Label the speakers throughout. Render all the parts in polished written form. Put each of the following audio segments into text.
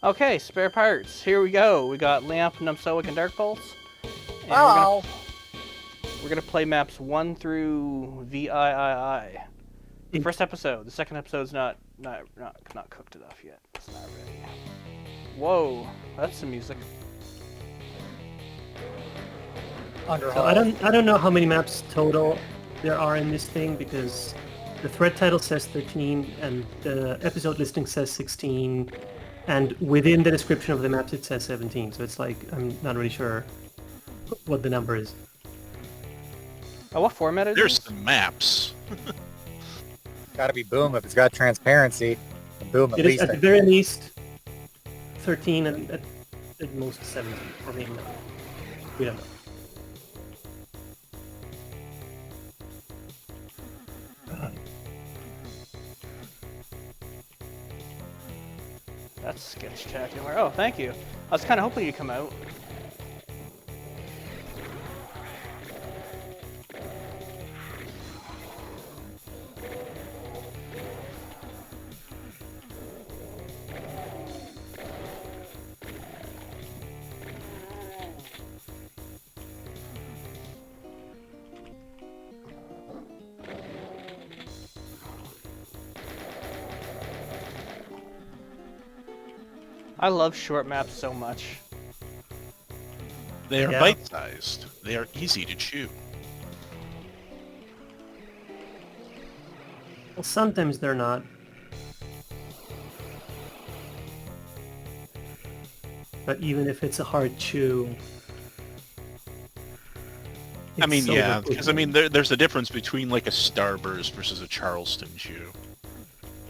Speaker 1: Okay, spare parts. Here we go. We got Lamp, Numsoic, and Dark Pulse. And
Speaker 2: Oh.
Speaker 1: we're gonna play maps 1 through VIII. The first episode. The second episode's not cooked enough yet. It's not ready. Whoa, that's some music.
Speaker 3: So I don't know how many maps total there are in this thing because the thread title says 13 and the episode listing says 16, and within the description of the maps it says 17. So it's like I'm not really sure what the number is.
Speaker 1: Oh, what format is
Speaker 4: There's
Speaker 1: this?
Speaker 4: some maps.
Speaker 2: Gotta be Boom if it's got transparency. Boom at
Speaker 3: It is
Speaker 2: least.
Speaker 3: at the very least 13 and at most 17, or maybe not. We don't know.
Speaker 1: That's sketch-tacular. Oh, thank you. I was kind of hoping you'd come out. I love short maps so much.
Speaker 4: They are
Speaker 3: Yeah.
Speaker 4: bite-sized. They are easy to chew.
Speaker 3: Well, sometimes they're not. But even if it's a hard chew,
Speaker 4: I mean,
Speaker 3: it's so
Speaker 4: yeah,
Speaker 3: good.
Speaker 4: because I mean, there's a difference between like a Starburst versus a Charleston chew.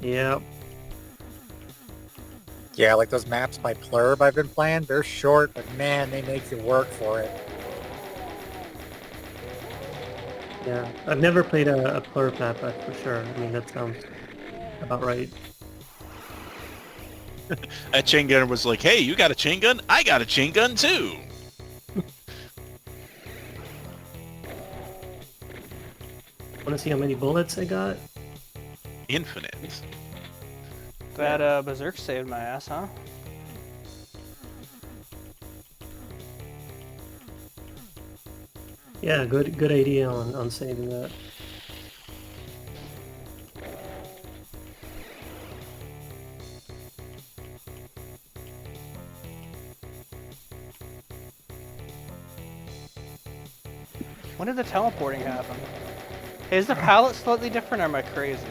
Speaker 3: Yeah.
Speaker 2: Yeah, like those maps by Plurb I've been playing, they're short, but man, they make you work for it.
Speaker 3: Yeah, I've never played a plurp map, but for sure. I mean, that sounds about right.
Speaker 4: That chain gunner was like, "Hey, you got a chain gun? I got a chain gun too."
Speaker 3: Want to see how many bullets I got?
Speaker 4: Infinite.
Speaker 1: Glad Berserk saved my ass, huh?
Speaker 3: Yeah, good idea on saving that.
Speaker 1: When did the teleporting happen? Hey, is the palette slightly different or am I crazy?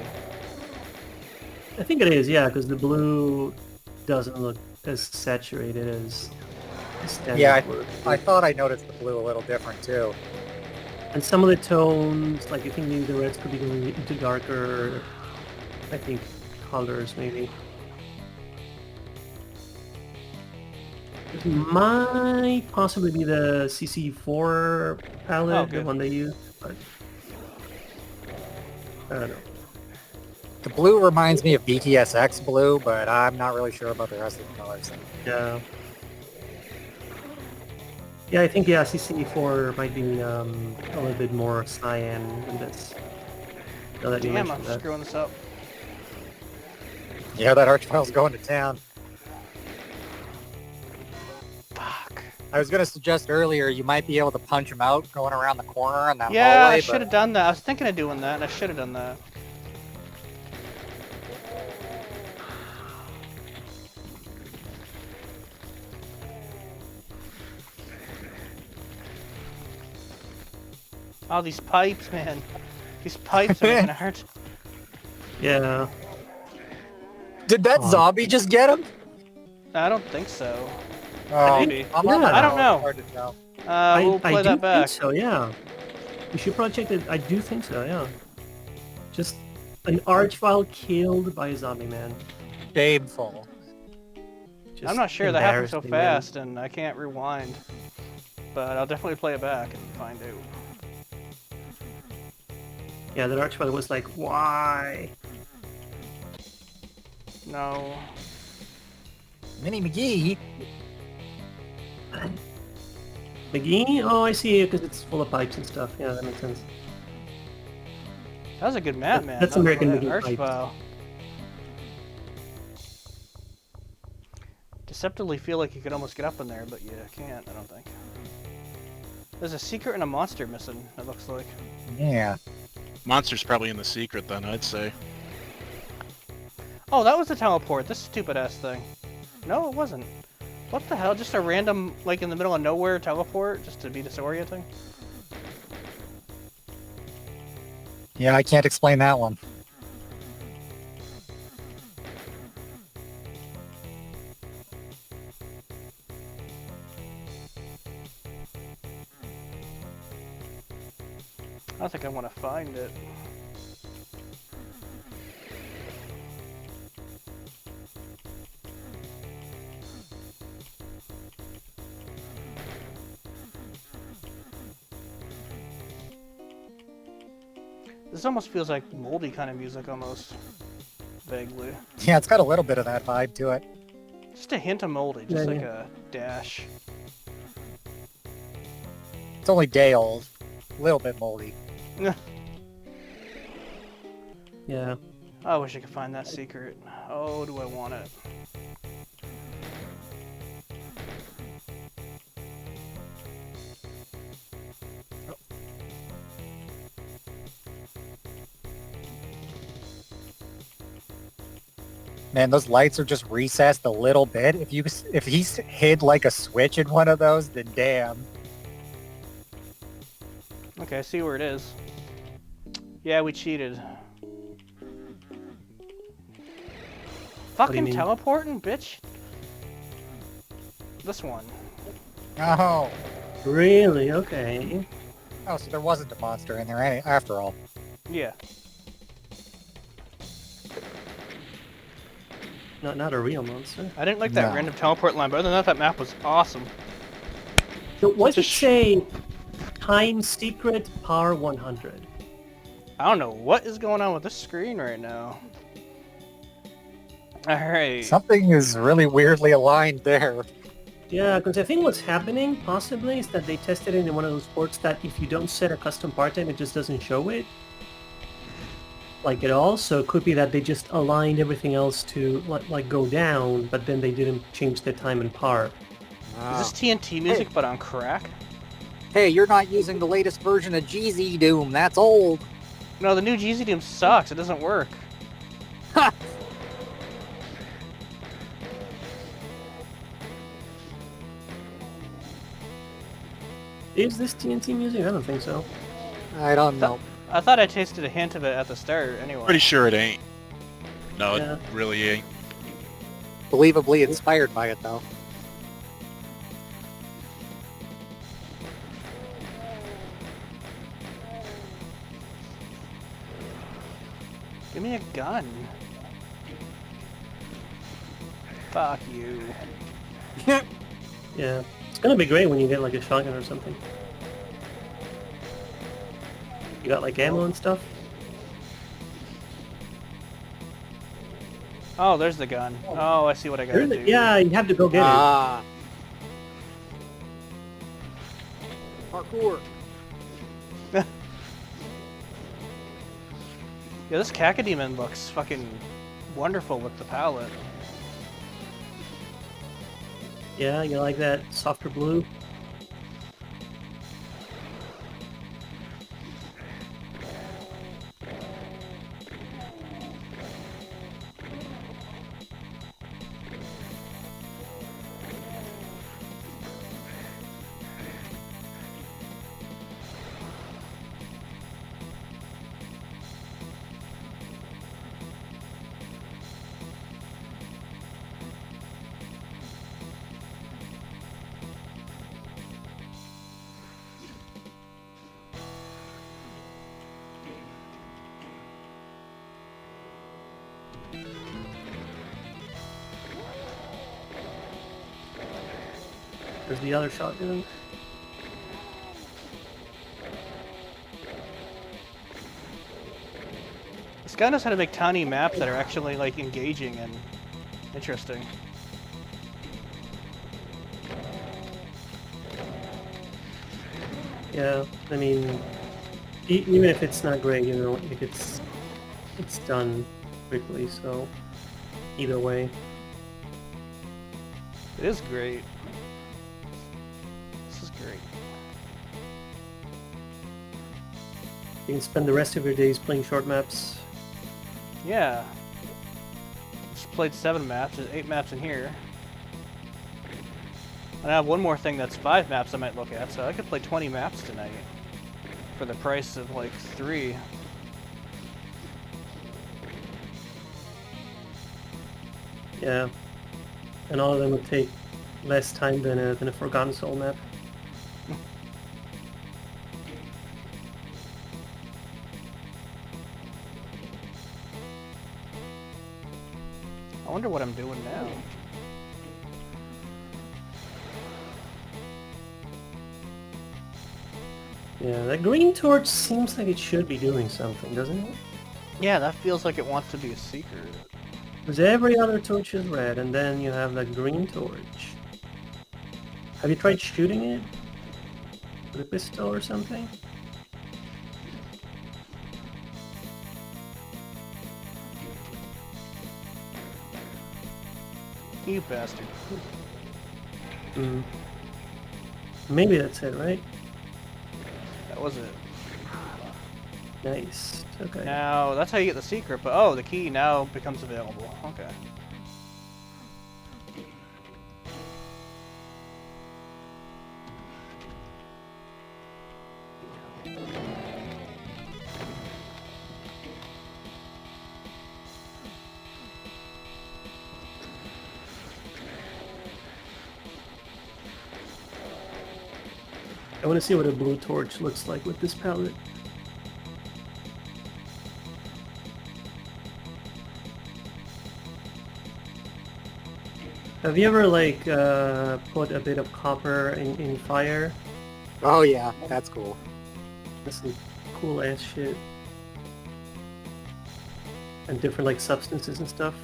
Speaker 3: I think it is, yeah, because the blue doesn't look as saturated as the standard
Speaker 2: Yeah,
Speaker 3: blue.
Speaker 2: I thought I noticed the blue a little different too.
Speaker 3: And some of the tones, like I think maybe the reds could be going into darker, I think, colors maybe. It might possibly be the CC4 palette,
Speaker 1: Oh,
Speaker 3: the
Speaker 1: good.
Speaker 3: one they use, but I don't know.
Speaker 2: The blue reminds me of BTSX blue, but I'm not really sure about the rest of the colors.
Speaker 3: Yeah. Yeah, I think yeah, CC4 might be a little bit more cyan than this. Now that you
Speaker 1: Damn,
Speaker 3: mentioned
Speaker 1: I'm
Speaker 3: that.
Speaker 1: screwing this up.
Speaker 2: Yeah, that Archvile's going to town.
Speaker 1: Fuck.
Speaker 2: I was going to suggest earlier you might be able to punch him out going around the corner on that
Speaker 1: Yeah,
Speaker 2: hallway.
Speaker 1: I should have done that. I was thinking of doing that, and I should have done that. Oh, these pipes, man. These pipes are making it hurt.
Speaker 3: Yeah.
Speaker 2: Did that zombie just get him?
Speaker 1: I don't think so.
Speaker 2: Oh,
Speaker 1: Maybe.
Speaker 2: I'm on
Speaker 3: Yeah.
Speaker 2: the
Speaker 1: I don't know.
Speaker 2: It's hard to tell.
Speaker 1: We'll play
Speaker 3: I do
Speaker 1: that back.
Speaker 3: think so, yeah. We should probably check it. I do think so, yeah. Just an Archvile killed by a zombie man.
Speaker 2: Shameful.
Speaker 3: Just
Speaker 1: I'm not sure that happened so
Speaker 3: embarrassing, man.
Speaker 1: fast, and I can't rewind. But I'll definitely play it back and find out.
Speaker 3: Yeah, that Archvile was like, why?
Speaker 1: No.
Speaker 2: Minnie McGee?
Speaker 3: McGee? Oh, I see it, because it's full of pipes and stuff. Yeah, that makes sense.
Speaker 1: That was a good map, man.
Speaker 3: That's
Speaker 1: That was
Speaker 3: American
Speaker 1: an
Speaker 3: McGee pipes.
Speaker 1: Archvile. Deceptively feel like you could almost get up in there, but you can't, I don't think. There's a secret and a monster missing, it looks like.
Speaker 2: Yeah.
Speaker 4: Monster's probably in the secret then, I'd say.
Speaker 1: Oh, that was the teleport, this stupid-ass thing. No, it wasn't. What the hell? Just a random, like, in the middle of nowhere teleport, just to be disorienting?
Speaker 2: Yeah, I can't explain that one.
Speaker 1: I don't think I want to find it. This almost feels like moldy kind of music, almost. Vaguely.
Speaker 2: Yeah, it's got a little bit of that vibe to it.
Speaker 1: Just a hint of moldy, just
Speaker 3: Yeah,
Speaker 1: like
Speaker 3: yeah.
Speaker 1: a dash.
Speaker 2: It's only day old. A little bit moldy.
Speaker 3: Yeah.
Speaker 1: I wish I could find that secret. Oh, do I want it?
Speaker 2: Man, those lights are just recessed a little bit. If he's hid like a switch in one of those, then damn.
Speaker 1: Okay, I see where it is. Yeah, we cheated. Fucking
Speaker 3: mean?
Speaker 1: teleporting, bitch. This one.
Speaker 2: Oh.
Speaker 3: Really? Okay.
Speaker 2: Oh, so there wasn't a monster in there after all.
Speaker 1: Yeah.
Speaker 3: Not a real monster.
Speaker 1: I didn't like that
Speaker 2: No.
Speaker 1: random teleport line, but other than that, that map was awesome.
Speaker 3: So what
Speaker 1: Just
Speaker 3: should say time secret par 100?
Speaker 1: I don't know what is going on with this screen right now. Alright.
Speaker 2: Something is really weirdly aligned there.
Speaker 3: Yeah, because I think what's happening possibly is that they tested it in one of those ports that if you don't set a custom part time, it just doesn't show it. Like at all, so it could be that they just aligned everything else to like go down, but then they didn't change the time and par.
Speaker 1: Is this TNT music but on crack?
Speaker 2: Hey, you're not using the latest version of GZ Doom. That's old.
Speaker 1: No, the new GZ Doom sucks. It doesn't work.
Speaker 2: Ha!
Speaker 3: Is this TNT music? I don't think so.
Speaker 2: I don't know.
Speaker 1: I thought I tasted a hint of it at the start anyway.
Speaker 4: Pretty sure it ain't. No,
Speaker 3: Yeah.
Speaker 4: it really ain't.
Speaker 2: Believably inspired by it, though.
Speaker 1: Give me a gun. Fuck you.
Speaker 3: Yeah. It's gonna be great when you get like a shotgun or something. You got like ammo and stuff?
Speaker 1: Oh, there's the gun. Oh, I see what I gotta do.
Speaker 3: Yeah, you have to go get
Speaker 2: Ah. Parkour.
Speaker 1: Yeah, this Cacodemon looks fucking wonderful with the palette.
Speaker 3: it. Yeah, you like that softer blue? There's the other shotgun.
Speaker 1: This guy knows how to make tiny maps that are actually like engaging and interesting.
Speaker 3: Yeah, I mean, even if it's not great, you know, if it's done quickly, so either way.
Speaker 1: It is great. This is great.
Speaker 3: You can spend the rest of your days playing short maps.
Speaker 1: Yeah. Just played 7 maps. There's 8 maps in here. And I have one more thing that's 5 maps I might look at, so I could play 20 maps tonight for the price of like 3.
Speaker 3: Yeah. And all of them would take less time than a Forgotten Soul map.
Speaker 1: I wonder what I'm doing now.
Speaker 3: Yeah, that green torch seems like it should be doing something, doesn't it?
Speaker 1: Yeah, that feels like it wants to be a secret.
Speaker 3: Because every other torch is red, and then you have that green torch. Have you tried shooting it? With a pistol or something?
Speaker 1: You bastard.
Speaker 3: Hmm. Maybe that's it, right?
Speaker 1: That was it.
Speaker 3: Nice. Okay.
Speaker 1: Now, that's how you get the secret, but oh, the key now becomes available. Okay.
Speaker 3: I want to see what a blue torch looks like with this palette. Have you ever like put a bit of copper in fire?
Speaker 2: Oh yeah, that's cool.
Speaker 3: That's some cool ass shit. And different like substances and stuff.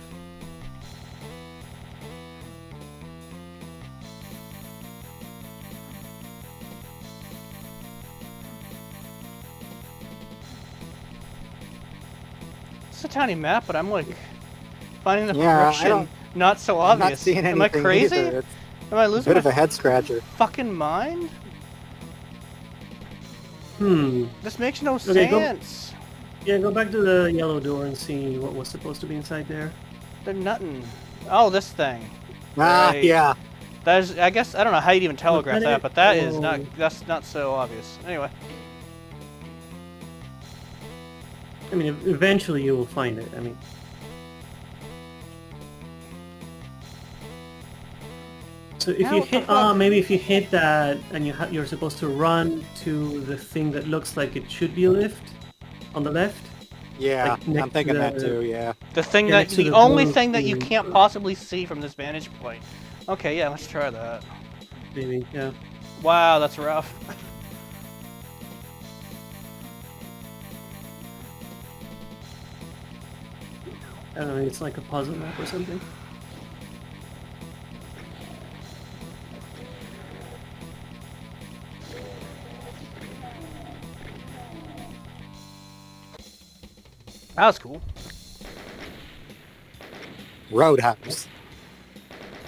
Speaker 1: It's a tiny map, but I'm like finding the
Speaker 2: Yeah,
Speaker 1: friction not so
Speaker 2: I'm not
Speaker 1: obvious.
Speaker 2: seeing
Speaker 1: Am I
Speaker 2: anything
Speaker 1: crazy?
Speaker 2: either. It's
Speaker 1: Am I
Speaker 2: a
Speaker 1: losing
Speaker 2: bit of
Speaker 1: my
Speaker 2: a head scratcher.
Speaker 1: fucking mind?
Speaker 3: Hmm.
Speaker 1: This makes no
Speaker 3: Okay, go-
Speaker 1: sense.
Speaker 3: Yeah, go back to the yellow door and see what was supposed to be inside there.
Speaker 1: There's nothing. Oh, this thing.
Speaker 2: Ah,
Speaker 1: Right.
Speaker 2: yeah.
Speaker 1: There's, I guess, I don't know how you'd even telegraph that, but that is not,
Speaker 3: Oh.
Speaker 1: that's not so obvious. Anyway.
Speaker 3: I mean, eventually you will find it. I mean, so if
Speaker 1: Now
Speaker 3: you
Speaker 1: what the
Speaker 3: hit,
Speaker 1: fuck?
Speaker 3: maybe if you hit that and you're supposed to run to the thing that looks like it should be a lift on the left.
Speaker 2: Yeah,
Speaker 3: Like, next
Speaker 2: I'm thinking
Speaker 3: to
Speaker 2: that
Speaker 3: the-
Speaker 2: too, yeah.
Speaker 1: The thing
Speaker 3: Yeah,
Speaker 1: that,
Speaker 3: next to
Speaker 1: the
Speaker 3: the
Speaker 1: only
Speaker 3: blue
Speaker 1: thing that you
Speaker 3: thing.
Speaker 1: can't possibly see from this vantage point. Okay, yeah, let's try that.
Speaker 3: Maybe, yeah.
Speaker 1: Wow, that's rough.
Speaker 3: I don't know. It's like a puzzle map or something.
Speaker 1: That was cool.
Speaker 2: Roadhouse.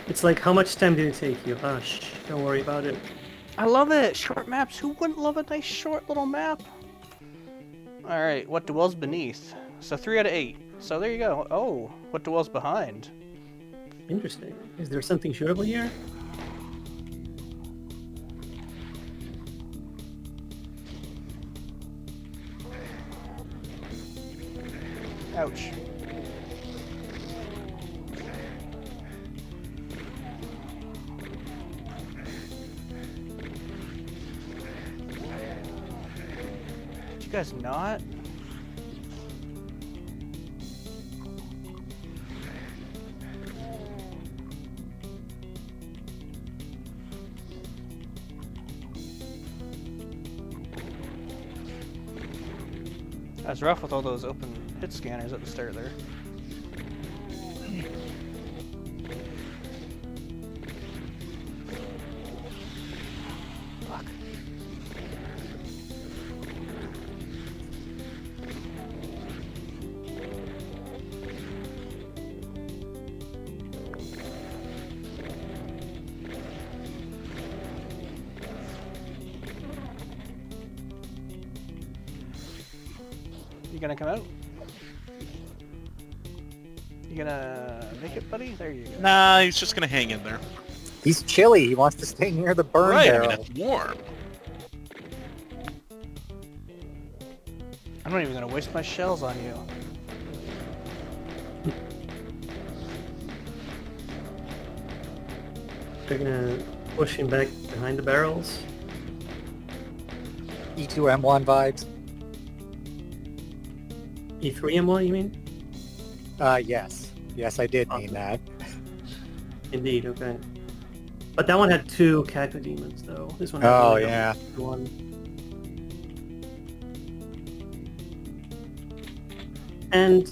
Speaker 3: It's like, how much time did it take you? Ah, shh, don't worry about it.
Speaker 1: I love it. Short maps. Who wouldn't love a nice short little map? Alright, what dwells beneath? So 3 out of 8. So there you go. Oh, what dwells behind?
Speaker 3: Interesting. Is there something shootable here?
Speaker 1: Ouch. Did you guys not? That's rough with all those open hit scanners at the start there. Fuck. You gonna come out? You gonna make it, buddy? There you go.
Speaker 4: Nah, he's just gonna hang in there.
Speaker 2: He's chilly. He wants to stay near the burn
Speaker 4: Right, I
Speaker 2: barrel.
Speaker 4: mean, it's warm.
Speaker 1: I'm not even gonna waste my shells on you.
Speaker 3: They're gonna push him back behind the barrels.
Speaker 2: E2M1 vibes.
Speaker 3: E3M1, you mean?
Speaker 2: Yes. Yes, I did mean that.
Speaker 3: Indeed, okay. But that one had 2 cactus demons, though. This one
Speaker 2: Oh,
Speaker 3: only
Speaker 2: yeah.
Speaker 3: one. And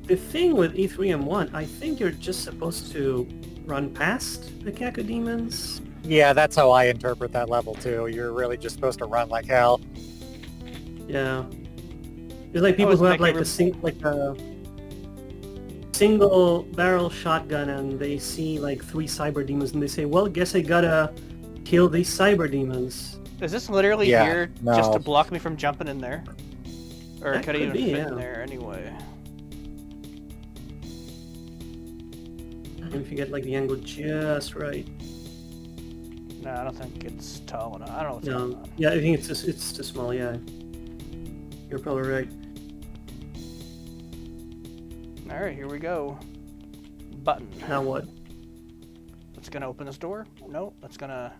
Speaker 3: the thing with E3M1, I think you're just supposed to run past the cactus demons.
Speaker 2: Yeah, that's how I interpret that level too. You're really just supposed to run like hell.
Speaker 3: Yeah. There's like people
Speaker 1: it's
Speaker 3: who have
Speaker 1: like
Speaker 3: like a single barrel shotgun and they see like 3 cyber demons and they say, well, guess I gotta kill these cyber demons.
Speaker 1: Is this literally
Speaker 2: Yeah,
Speaker 1: here just to
Speaker 2: no.
Speaker 1: block me from jumping in there? Or
Speaker 3: That
Speaker 1: could I
Speaker 3: could
Speaker 1: even
Speaker 3: be,
Speaker 1: fit
Speaker 3: yeah.
Speaker 1: in there anyway?
Speaker 3: And if you get like the angle just right.
Speaker 1: No, I don't think it's tall enough. I don't know what's going
Speaker 3: No.
Speaker 1: on.
Speaker 3: Yeah, I think it's too small, yeah. You're probably right.
Speaker 1: Alright, here we go. Button.
Speaker 3: Now what?
Speaker 1: That's gonna open this door? No, that's gonna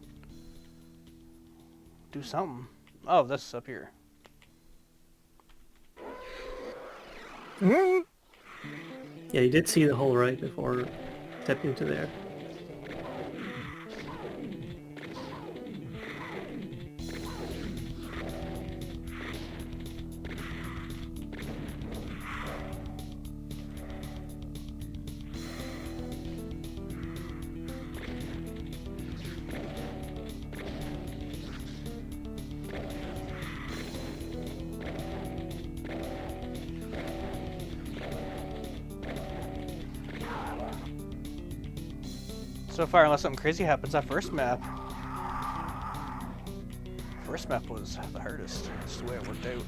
Speaker 1: do something. Oh, this is up here.
Speaker 3: Yeah, you did see the hole right before stepping into there.
Speaker 1: So far, unless something crazy happens, that first map was the hardest. That's the way it worked out.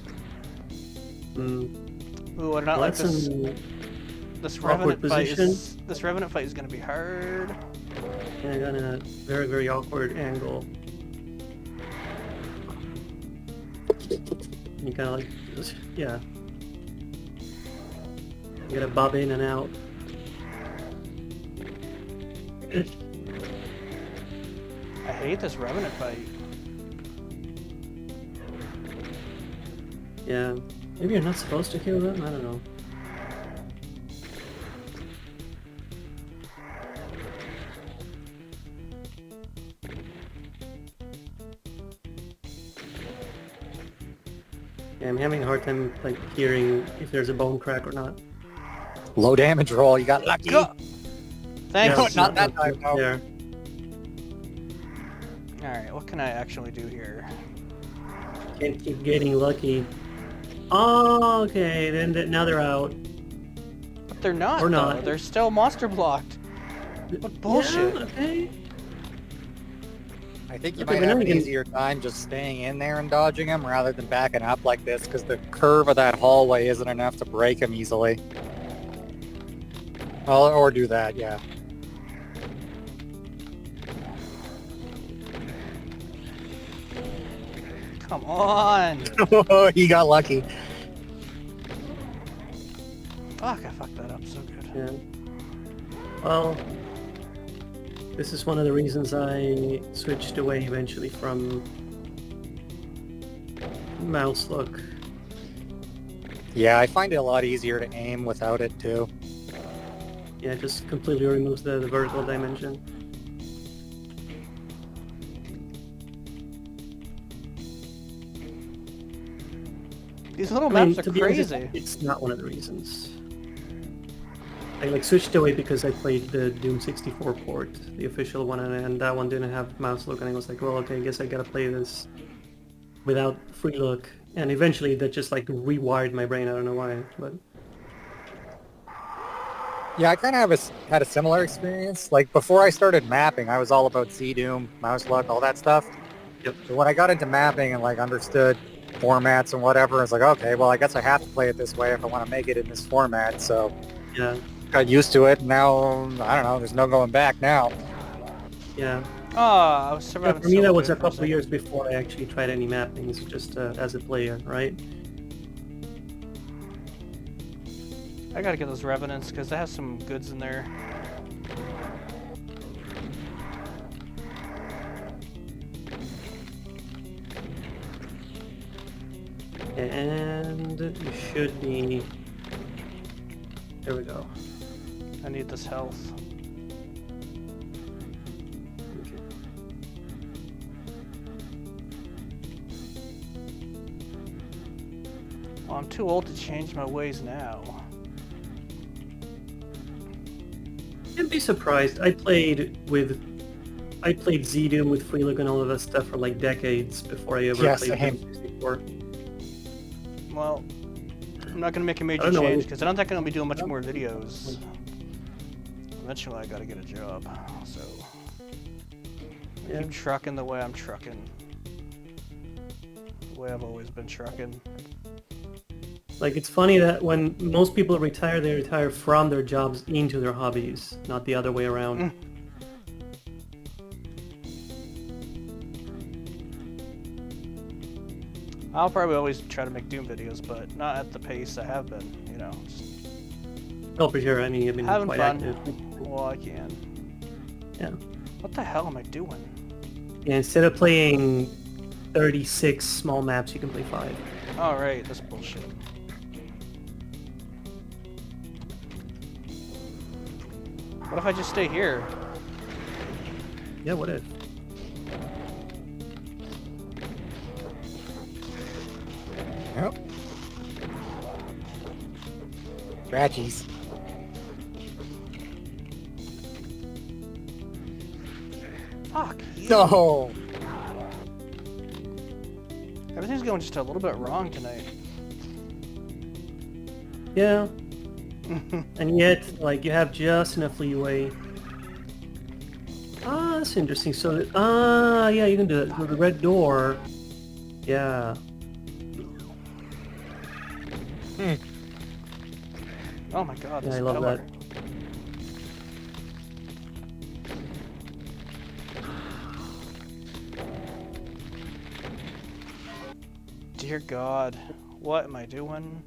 Speaker 1: Ooh, I do not like
Speaker 3: That's
Speaker 1: this.
Speaker 3: an
Speaker 1: This
Speaker 3: awkward
Speaker 1: revenant fight
Speaker 3: position.
Speaker 1: is. This revenant fight is gonna be hard.
Speaker 3: Yeah, got a very, very awkward angle. You kind of like, yeah. You gotta bob in and out.
Speaker 1: I hate this revenant fight.
Speaker 3: Yeah. Maybe you're not supposed to kill them? I don't know. Yeah, I'm having a hard time like hearing if there's a bone crack or not.
Speaker 2: Low damage roll. You got lucky.
Speaker 1: Go! Thanks.
Speaker 2: No,
Speaker 3: it's
Speaker 2: not that time, no.
Speaker 3: there.
Speaker 1: Alright, what can I actually do here?
Speaker 3: Can't keep getting lucky. Oh, okay. Then now they're out.
Speaker 1: But they're not,
Speaker 3: Or not.
Speaker 1: though. They're still monster blocked. What bullshit.
Speaker 3: Yeah, okay.
Speaker 2: I think you
Speaker 3: Okay,
Speaker 2: might
Speaker 3: but
Speaker 2: have
Speaker 3: now
Speaker 2: an
Speaker 3: you can-
Speaker 2: easier time just staying in there and dodging him rather than backing up like this because the curve of that hallway isn't enough to break him easily. Well, or do that, yeah.
Speaker 1: Come on!
Speaker 2: He got lucky.
Speaker 1: Fuck, I fucked that up so good.
Speaker 3: Yeah. Well, this is one of the reasons I switched away eventually from mouse look.
Speaker 2: Yeah, I find it a lot easier to aim without it too.
Speaker 3: Yeah, it just completely removes the vertical dimension.
Speaker 1: These little
Speaker 3: I mean,
Speaker 1: maps
Speaker 3: to
Speaker 1: are
Speaker 3: be honest,
Speaker 1: crazy.
Speaker 3: it's not one of the reasons. I like switched away because I played the Doom 64 port, the official one, and that one didn't have mouse look, and I was like, well, okay, I guess I gotta play this without free look. And eventually that just like rewired my brain, I don't know why, but...
Speaker 2: Yeah, I kind of had a similar experience. Like, before I started mapping, I was all about C-Doom, mouse luck, all that stuff.
Speaker 3: Yep.
Speaker 2: But when I got into mapping and, like, understood formats and whatever. It's like, okay, well, I guess I have to play it this way if I want to make it in this format. So
Speaker 3: Yeah.
Speaker 2: got used to it. Now, I don't know, there's no going back now.
Speaker 3: Yeah.
Speaker 1: I was
Speaker 3: Yeah,
Speaker 1: surviving
Speaker 3: for me,
Speaker 1: so
Speaker 3: that was
Speaker 1: good
Speaker 3: a
Speaker 1: for
Speaker 3: couple of
Speaker 1: second.
Speaker 3: years before I actually tried any mappings, just as a player, right?
Speaker 1: I gotta get those Revenants because they have some goods in there.
Speaker 3: And you should be... There we go.
Speaker 1: I need this health.
Speaker 3: Okay.
Speaker 1: Well, I'm too old to change my ways now.
Speaker 3: You'd be surprised. I played Z-Doom with Free Look and all of that stuff for like decades before I ever
Speaker 2: Yeah,
Speaker 3: played
Speaker 2: same.
Speaker 3: Doom 64.
Speaker 1: Well, I'm not gonna make a major
Speaker 3: don't know,
Speaker 1: change because I don't think I'm gonna be doing much more videos. Eventually, I gotta get a job, so I
Speaker 3: Yeah.
Speaker 1: keep trucking the way I'm trucking, the way I've always been trucking.
Speaker 3: Like, it's funny that when most people retire, they retire from their jobs into their hobbies, not the other way around.
Speaker 1: I'll probably always try to make Doom videos, but not at the pace I have been, you know. Just
Speaker 3: Oh, for sure. I mean, you've been
Speaker 1: having
Speaker 3: quite
Speaker 1: fun
Speaker 3: active.
Speaker 1: while I can.
Speaker 3: Yeah.
Speaker 1: What the hell am I doing?
Speaker 3: Yeah, instead of playing 36 small maps, you can play 5.
Speaker 1: Alright, that's bullshit. What if I just stay here?
Speaker 3: Yeah, what if?
Speaker 2: Yep. Ratchies.
Speaker 1: Fuck you.
Speaker 2: No!
Speaker 1: Everything's going just a little bit wrong tonight.
Speaker 3: Yeah. And yet, like, you have just enough leeway. Ah, that's interesting. So, yeah, you can do it. So the red door. Yeah.
Speaker 1: Oh my god,
Speaker 3: Yeah,
Speaker 1: this
Speaker 3: I love
Speaker 1: power.
Speaker 3: that.
Speaker 1: Dear God, what am I doing?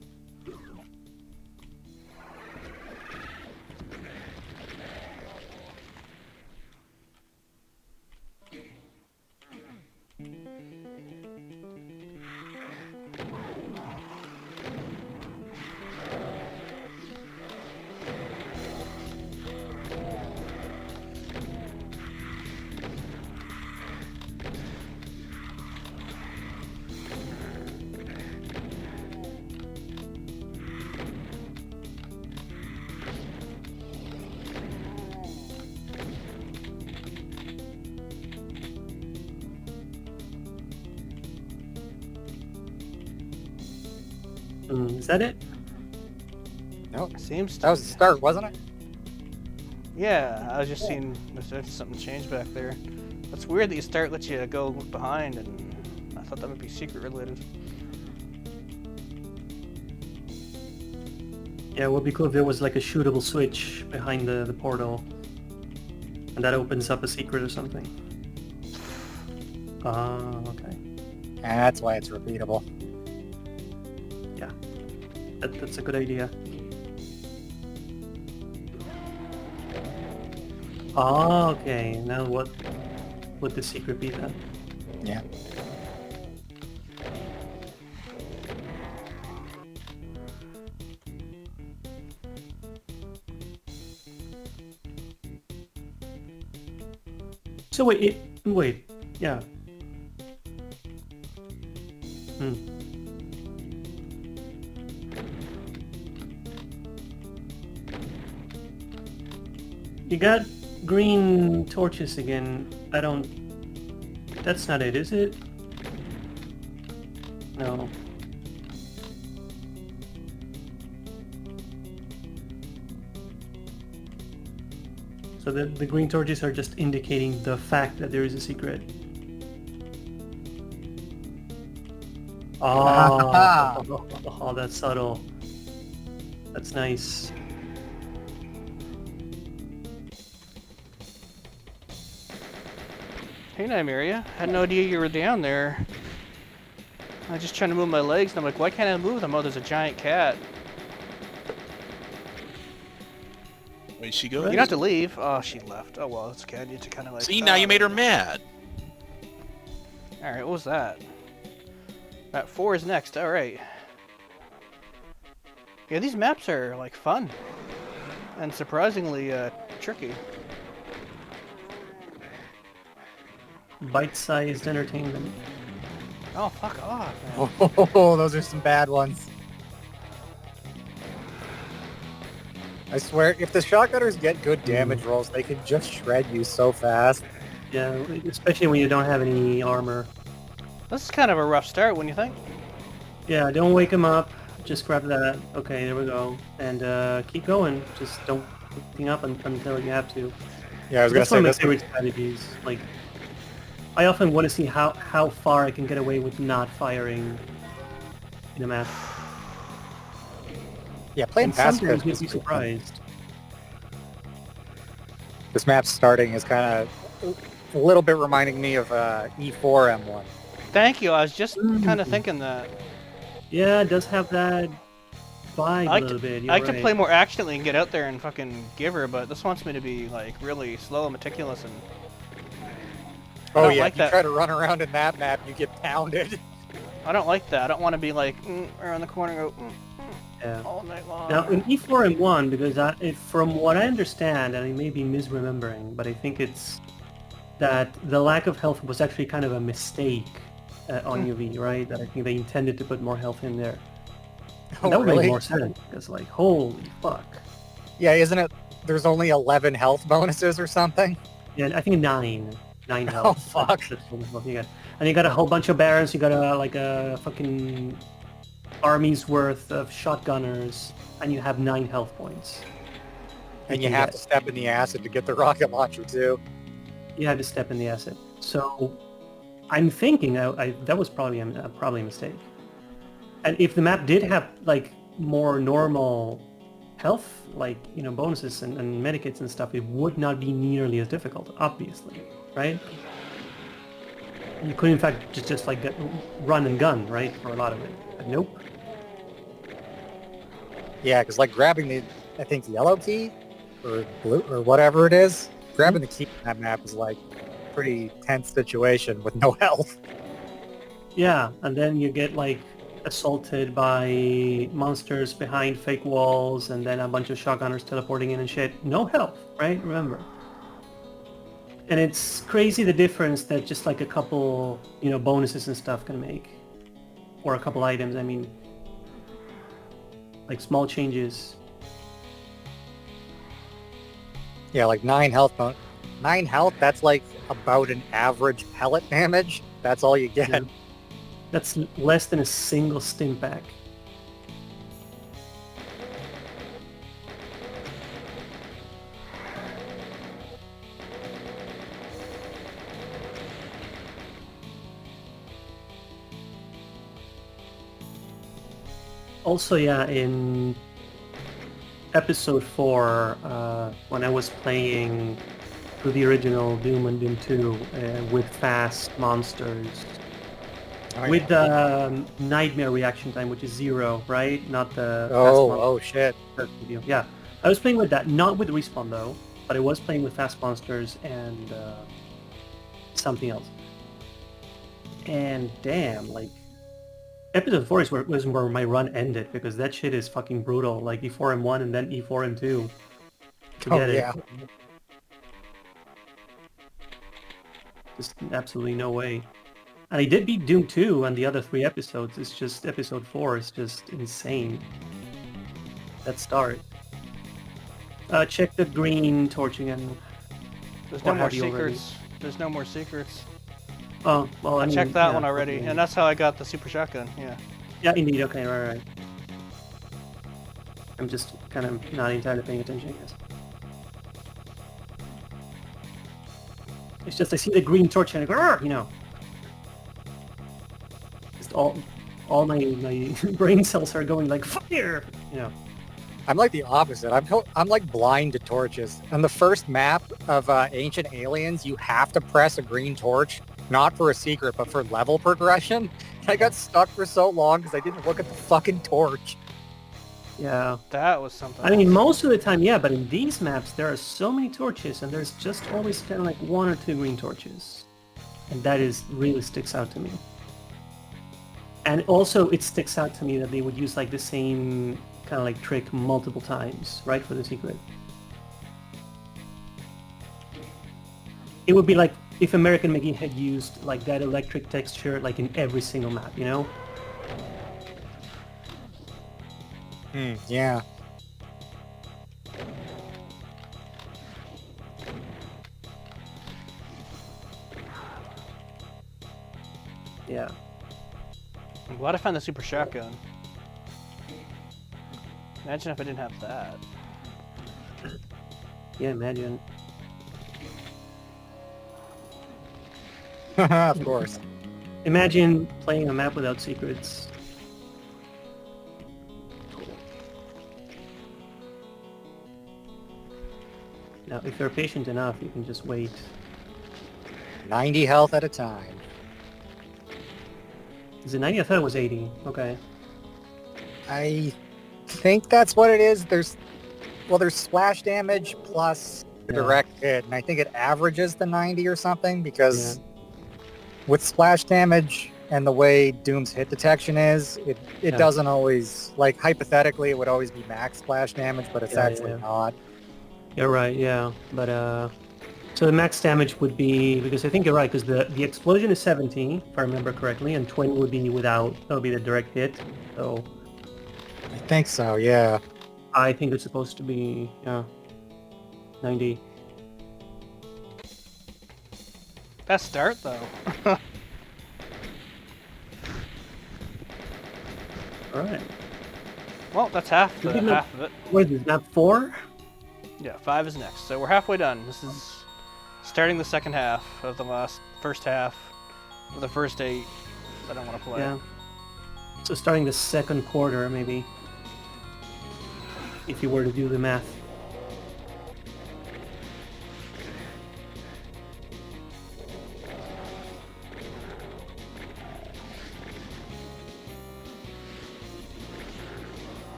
Speaker 3: Is that it?
Speaker 2: No,
Speaker 1: Seems to
Speaker 2: that was the start, wasn't it?
Speaker 1: Yeah, I was just seeing if there's something changed back there. That's weird that you start let you go look behind, and I thought that might be secret related.
Speaker 3: Yeah, it would be cool if there was like a shootable switch behind the portal. And that opens up a secret or something. Ah, okay.
Speaker 2: That's why it's repeatable.
Speaker 3: Yeah. That's a good idea. Ah, okay. Now what would the secret be then?
Speaker 2: Yeah.
Speaker 3: So wait, yeah. You got green torches again. That's not it, is it? No. So the green torches are just indicating the fact that there is a secret. Oh, that's subtle. That's nice.
Speaker 1: Hey, Nymeria. Had no idea you were down there. I was just trying to move my legs, and I'm like, why can't I move them? Oh, there's a giant cat.
Speaker 4: Where'd she go?
Speaker 1: You don't have to leave. Oh, she left. Oh, well, that's okay. I need to kind of like...
Speaker 4: See, now you made her mad.
Speaker 1: Alright, what was that? Map 4 is next. Alright. Yeah, these maps are, like, fun. And surprisingly, tricky.
Speaker 3: Bite-sized entertainment.
Speaker 1: Oh, fuck off, man.
Speaker 2: Oh, those are some bad ones. I swear, if the shotgunners get good damage rolls, they can just shred you so fast.
Speaker 3: Yeah, especially when you don't have any armor.
Speaker 1: This is kind of a rough start, wouldn't you think?
Speaker 3: Yeah, don't wake him up. Just grab that. Okay, there we go. And keep going. Just don't pick up until you have to.
Speaker 2: Yeah, I was gonna
Speaker 3: That's
Speaker 2: say
Speaker 3: one of my
Speaker 2: this.
Speaker 3: favorite strategies. Like, I often want to see how far I can get away with not firing in a map.
Speaker 2: Yeah, playing
Speaker 3: And sometimes
Speaker 2: pacifist
Speaker 3: you'd
Speaker 2: is
Speaker 3: be
Speaker 2: pretty fun.
Speaker 3: surprised.
Speaker 2: This map starting is kind of a little bit reminding me of E4M1.
Speaker 1: Thank you, I was just kind of thinking that.
Speaker 3: Yeah, it does have that vibe
Speaker 1: I
Speaker 3: a
Speaker 1: like
Speaker 3: little
Speaker 1: to,
Speaker 3: bit.
Speaker 1: I
Speaker 3: You're
Speaker 1: like to
Speaker 3: right.
Speaker 1: play more actionally and get out there and fucking give her, but this wants me to be, like, really slow and meticulous and...
Speaker 2: Oh
Speaker 1: don't
Speaker 2: yeah,
Speaker 1: like
Speaker 2: you
Speaker 1: that.
Speaker 2: try to run around in that map, you get pounded.
Speaker 1: I don't like that. I don't want to be like, around the corner and go,
Speaker 3: Yeah.
Speaker 1: all night long.
Speaker 3: Now in E4 and 1, because from what I understand, and I may be misremembering, but I think it's that the lack of health was actually kind of a mistake on UV, right? That I think they intended to put more health in there.
Speaker 2: Oh,
Speaker 3: That would
Speaker 2: really?
Speaker 3: make more sense, because like, holy fuck.
Speaker 2: Yeah, isn't it? There's only 11 health bonuses or something.
Speaker 3: Yeah, I think 9 health.
Speaker 2: Oh, fuck.
Speaker 3: That's what you got. And you got a whole bunch of barons, you got a fucking army's worth of shotgunners, and you have 9 health points.
Speaker 2: And you have to step in the acid to get the rocket launcher too.
Speaker 3: You have to step in the acid. So I'm thinking that was probably a mistake. And if the map did have like more normal health, like, you know, bonuses and medikits and stuff, it would not be nearly as difficult, obviously, right? You could in fact just like run and gun, right, for a lot of it. But nope.
Speaker 2: Yeah, because like grabbing the, I think yellow key or blue or whatever it is, grabbing the key in that map is like a pretty tense situation with no health.
Speaker 3: Yeah, and then you get like assaulted by monsters behind fake walls, and then a bunch of shotgunners teleporting in and shit. No health, right? Remember. And it's crazy the difference that just like a couple, you know, bonuses and stuff can make. Or a couple items, I mean. Like small changes.
Speaker 2: Yeah, like 9 health. 9 health, that's like about an average pellet damage. That's all you get.
Speaker 3: Yeah. That's less than a single stim pack. Also, yeah, in episode 4, when I was playing through the original Doom and Doom 2 with fast monsters,
Speaker 2: Oh,
Speaker 3: with nightmare reaction time, which is 0, right? Not the
Speaker 2: oh shit.
Speaker 3: fast video. Yeah, I was playing with that, not with respawn though, but I was playing with fast monsters and something else. And damn, like, episode 4 was where my run ended, because that shit is fucking brutal. Like E4M1 and then E4M2. Forget it.
Speaker 2: Yeah.
Speaker 3: Just absolutely no way. And I did beat Doom 2 on the other 3 episodes. It's just episode 4 is just insane. That start. Check the green torch again.
Speaker 1: There's
Speaker 3: Or
Speaker 1: no more
Speaker 3: have you already?
Speaker 1: secrets. There's no more secrets.
Speaker 3: Oh, well,
Speaker 1: I
Speaker 3: mean,
Speaker 1: checked that
Speaker 3: yeah,
Speaker 1: one already,
Speaker 3: okay.
Speaker 1: and that's how I got the super shotgun, yeah.
Speaker 3: Yeah, indeed. Okay, right. I'm just kind of not entirely paying attention, I guess. It's just I see the green torch and I go, "Arr!" You know. Just all all my brain cells are going like fire. You know.
Speaker 2: I'm like the opposite. I'm like blind to torches. On the first map of Ancient Aliens, you have to press a green torch, not for a secret, but for level progression. I got stuck for so long because I didn't look at the fucking torch.
Speaker 3: Yeah.
Speaker 1: That was something.
Speaker 3: I mean, most of the time, yeah, but in these maps, there are so many torches, and there's just always kind of like 1 or 2 green torches. And that really sticks out to me. And also, it sticks out to me that they would use like the same kind of like trick multiple times, right, for the secret. It would be like if American McGee had used like that electric texture like in every single map, you know?
Speaker 2: Yeah.
Speaker 3: Yeah.
Speaker 1: I'm glad I found the super shotgun. Imagine if I didn't have that.
Speaker 3: Yeah, imagine.
Speaker 2: Of course.
Speaker 3: Imagine playing a map without secrets. Now, if you're patient enough, you can just wait.
Speaker 2: 90 health at a time.
Speaker 3: Is it 90? I thought it was 80. Okay.
Speaker 2: I think that's what it is. There's splash damage plus the direct hit, and I think it averages the 90 or something because with splash damage and the way Doom's hit detection is, it doesn't always, like hypothetically it would always be max splash damage, but it's actually not.
Speaker 3: You're right, yeah. But so the max damage would be, because I think you're right, because the explosion is 70, if I remember correctly, and 20 would be without, that would be the direct hit. So
Speaker 2: I think so, yeah.
Speaker 3: I think it's supposed to be 90.
Speaker 1: Best start though.
Speaker 3: Alright.
Speaker 1: Well, that's half of it.
Speaker 3: What is this, map 4?
Speaker 1: Yeah, 5 is next. So we're halfway done. This is starting the second half of the first half of the first 8 that I want to play.
Speaker 3: Yeah. So starting the second quarter, maybe. If you were to do the math.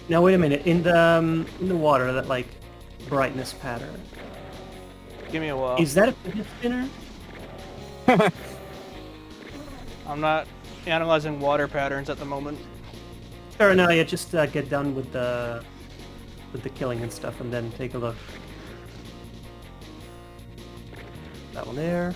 Speaker 3: Now wait a minute, in the water, that like brightness pattern.
Speaker 1: Give me a while.
Speaker 3: Is that a fidget spinner?
Speaker 1: I'm not analyzing water patterns at the moment.
Speaker 3: Sure, no, yeah, just get done with the killing and stuff, and then take a look. That one there.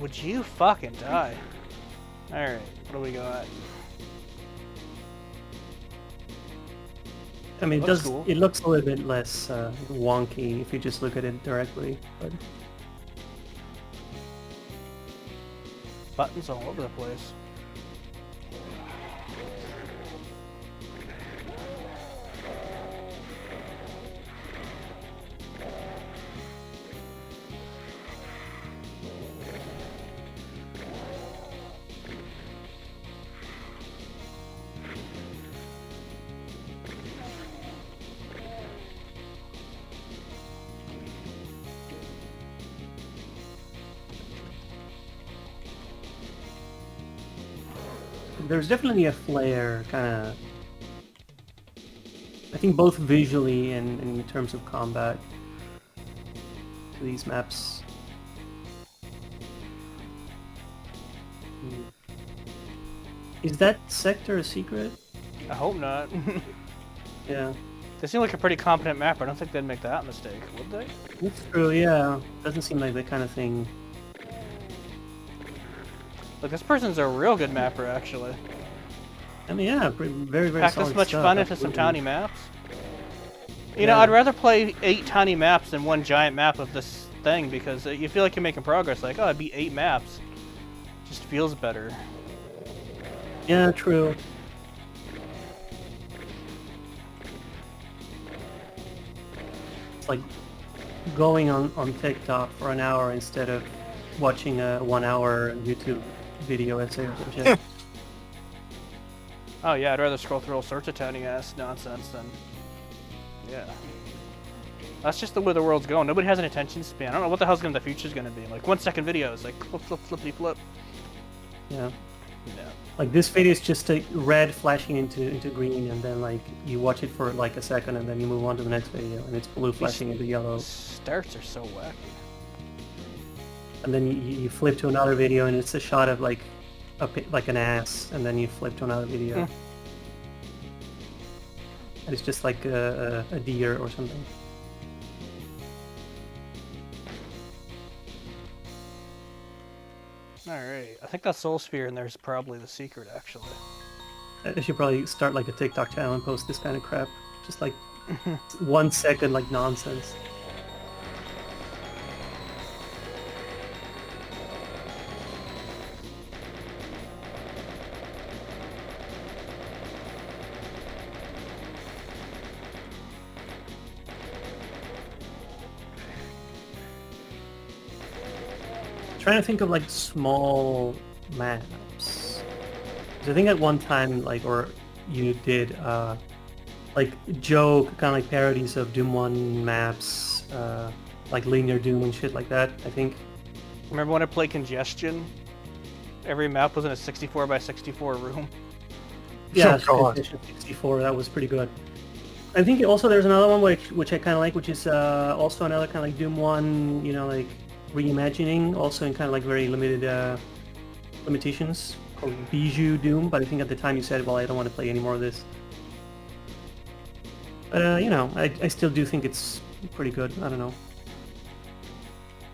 Speaker 1: Would you fucking die? Alright, what do we got?
Speaker 3: I mean,
Speaker 1: Looks cool.
Speaker 3: it looks a little bit less wonky if you just look at it directly, but
Speaker 1: Buttons all over the place.
Speaker 3: there's definitely a flair, kind of. I think both visually and in terms of combat to these maps. Is that sector a secret?
Speaker 1: I hope not.
Speaker 3: Yeah.
Speaker 1: They seem like a pretty competent map. I don't think they'd make that mistake, would they?
Speaker 3: That's true, yeah. Doesn't seem like the kind of thing.
Speaker 1: Look, this person's a real good mapper, actually.
Speaker 3: I mean, yeah, very, very
Speaker 1: Pack
Speaker 3: solid
Speaker 1: this much
Speaker 3: stuff,
Speaker 1: fun into some
Speaker 3: absolutely.
Speaker 1: tiny maps. You know, I'd rather play 8 tiny maps than one giant map of this thing, because you feel like you're making progress. Like, oh, I beat 8 maps. Just feels better.
Speaker 3: Yeah, true. It's like going on TikTok for an hour instead of watching a 1 hour YouTube video essay or some shit.
Speaker 1: Oh yeah, I'd rather scroll through all sorts of tiny ass nonsense than... Yeah. That's just the way the world's going. Nobody has an attention span. I don't know what the hell's the future's gonna be. Like 1 second videos, like flip, flip, flippity flip.
Speaker 3: Yeah.
Speaker 1: Yeah.
Speaker 3: Like this video is just a red flashing into green, and then like you watch it for like a second, and then you move on to the next video, and it's blue flashing into yellow.
Speaker 1: Starts are so wacky.
Speaker 3: And then you flip to another video, and it's a shot of like like an ass, and then you flip to another video. And it's just like a deer or something.
Speaker 1: Alright, I think that soul sphere in there is probably the secret, actually.
Speaker 3: I should probably start like a TikTok channel and post this kind of crap. Just like 1 second like nonsense. Trying to think of like small maps. 'Cause I think at one time, like, or you did like joke kind of like parodies of Doom 1 maps, like linear Doom and shit like that. I think.
Speaker 1: Remember when I played Congestion? Every map was in a 64 by 64 room.
Speaker 3: Yeah,
Speaker 2: God.
Speaker 3: 64. That was pretty good. I think also there's another one which I kind of like, which is also another kind of like Doom 1, you know, like reimagining, also in kind of like very limited limitations, called Bijou Doom. But I think at the time you said, well, I don't want to play any more of this. But you know, I still do think it's pretty good. I don't know.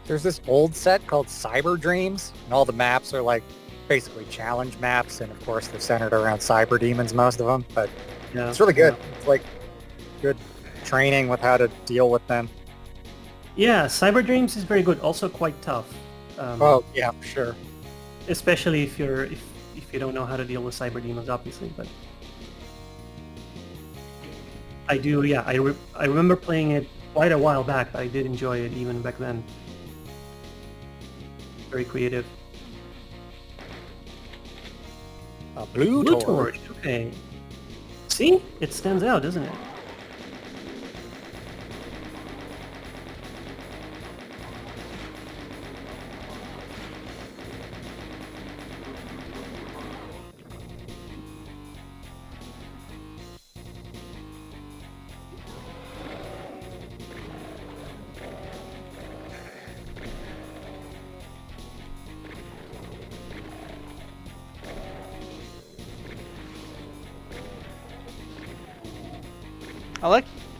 Speaker 2: There's this old set called Cyber Dreams, and all the maps are like basically challenge maps, and of course they're centered around cyber demons, most of them. But
Speaker 3: Yeah,
Speaker 2: it's really good.
Speaker 3: yeah.
Speaker 2: It's like good training with how to deal with them.
Speaker 3: Yeah, Cyber Dreams is very good. Also quite tough.
Speaker 2: Oh yeah, for sure.
Speaker 3: Especially if you don't know how to deal with cyber demons, obviously. But I do. Yeah, I remember playing it quite a while back, but I did enjoy it even back then. Very creative.
Speaker 2: A blue
Speaker 3: Blue
Speaker 2: torch.
Speaker 3: torch. Okay. See, it stands out, doesn't it?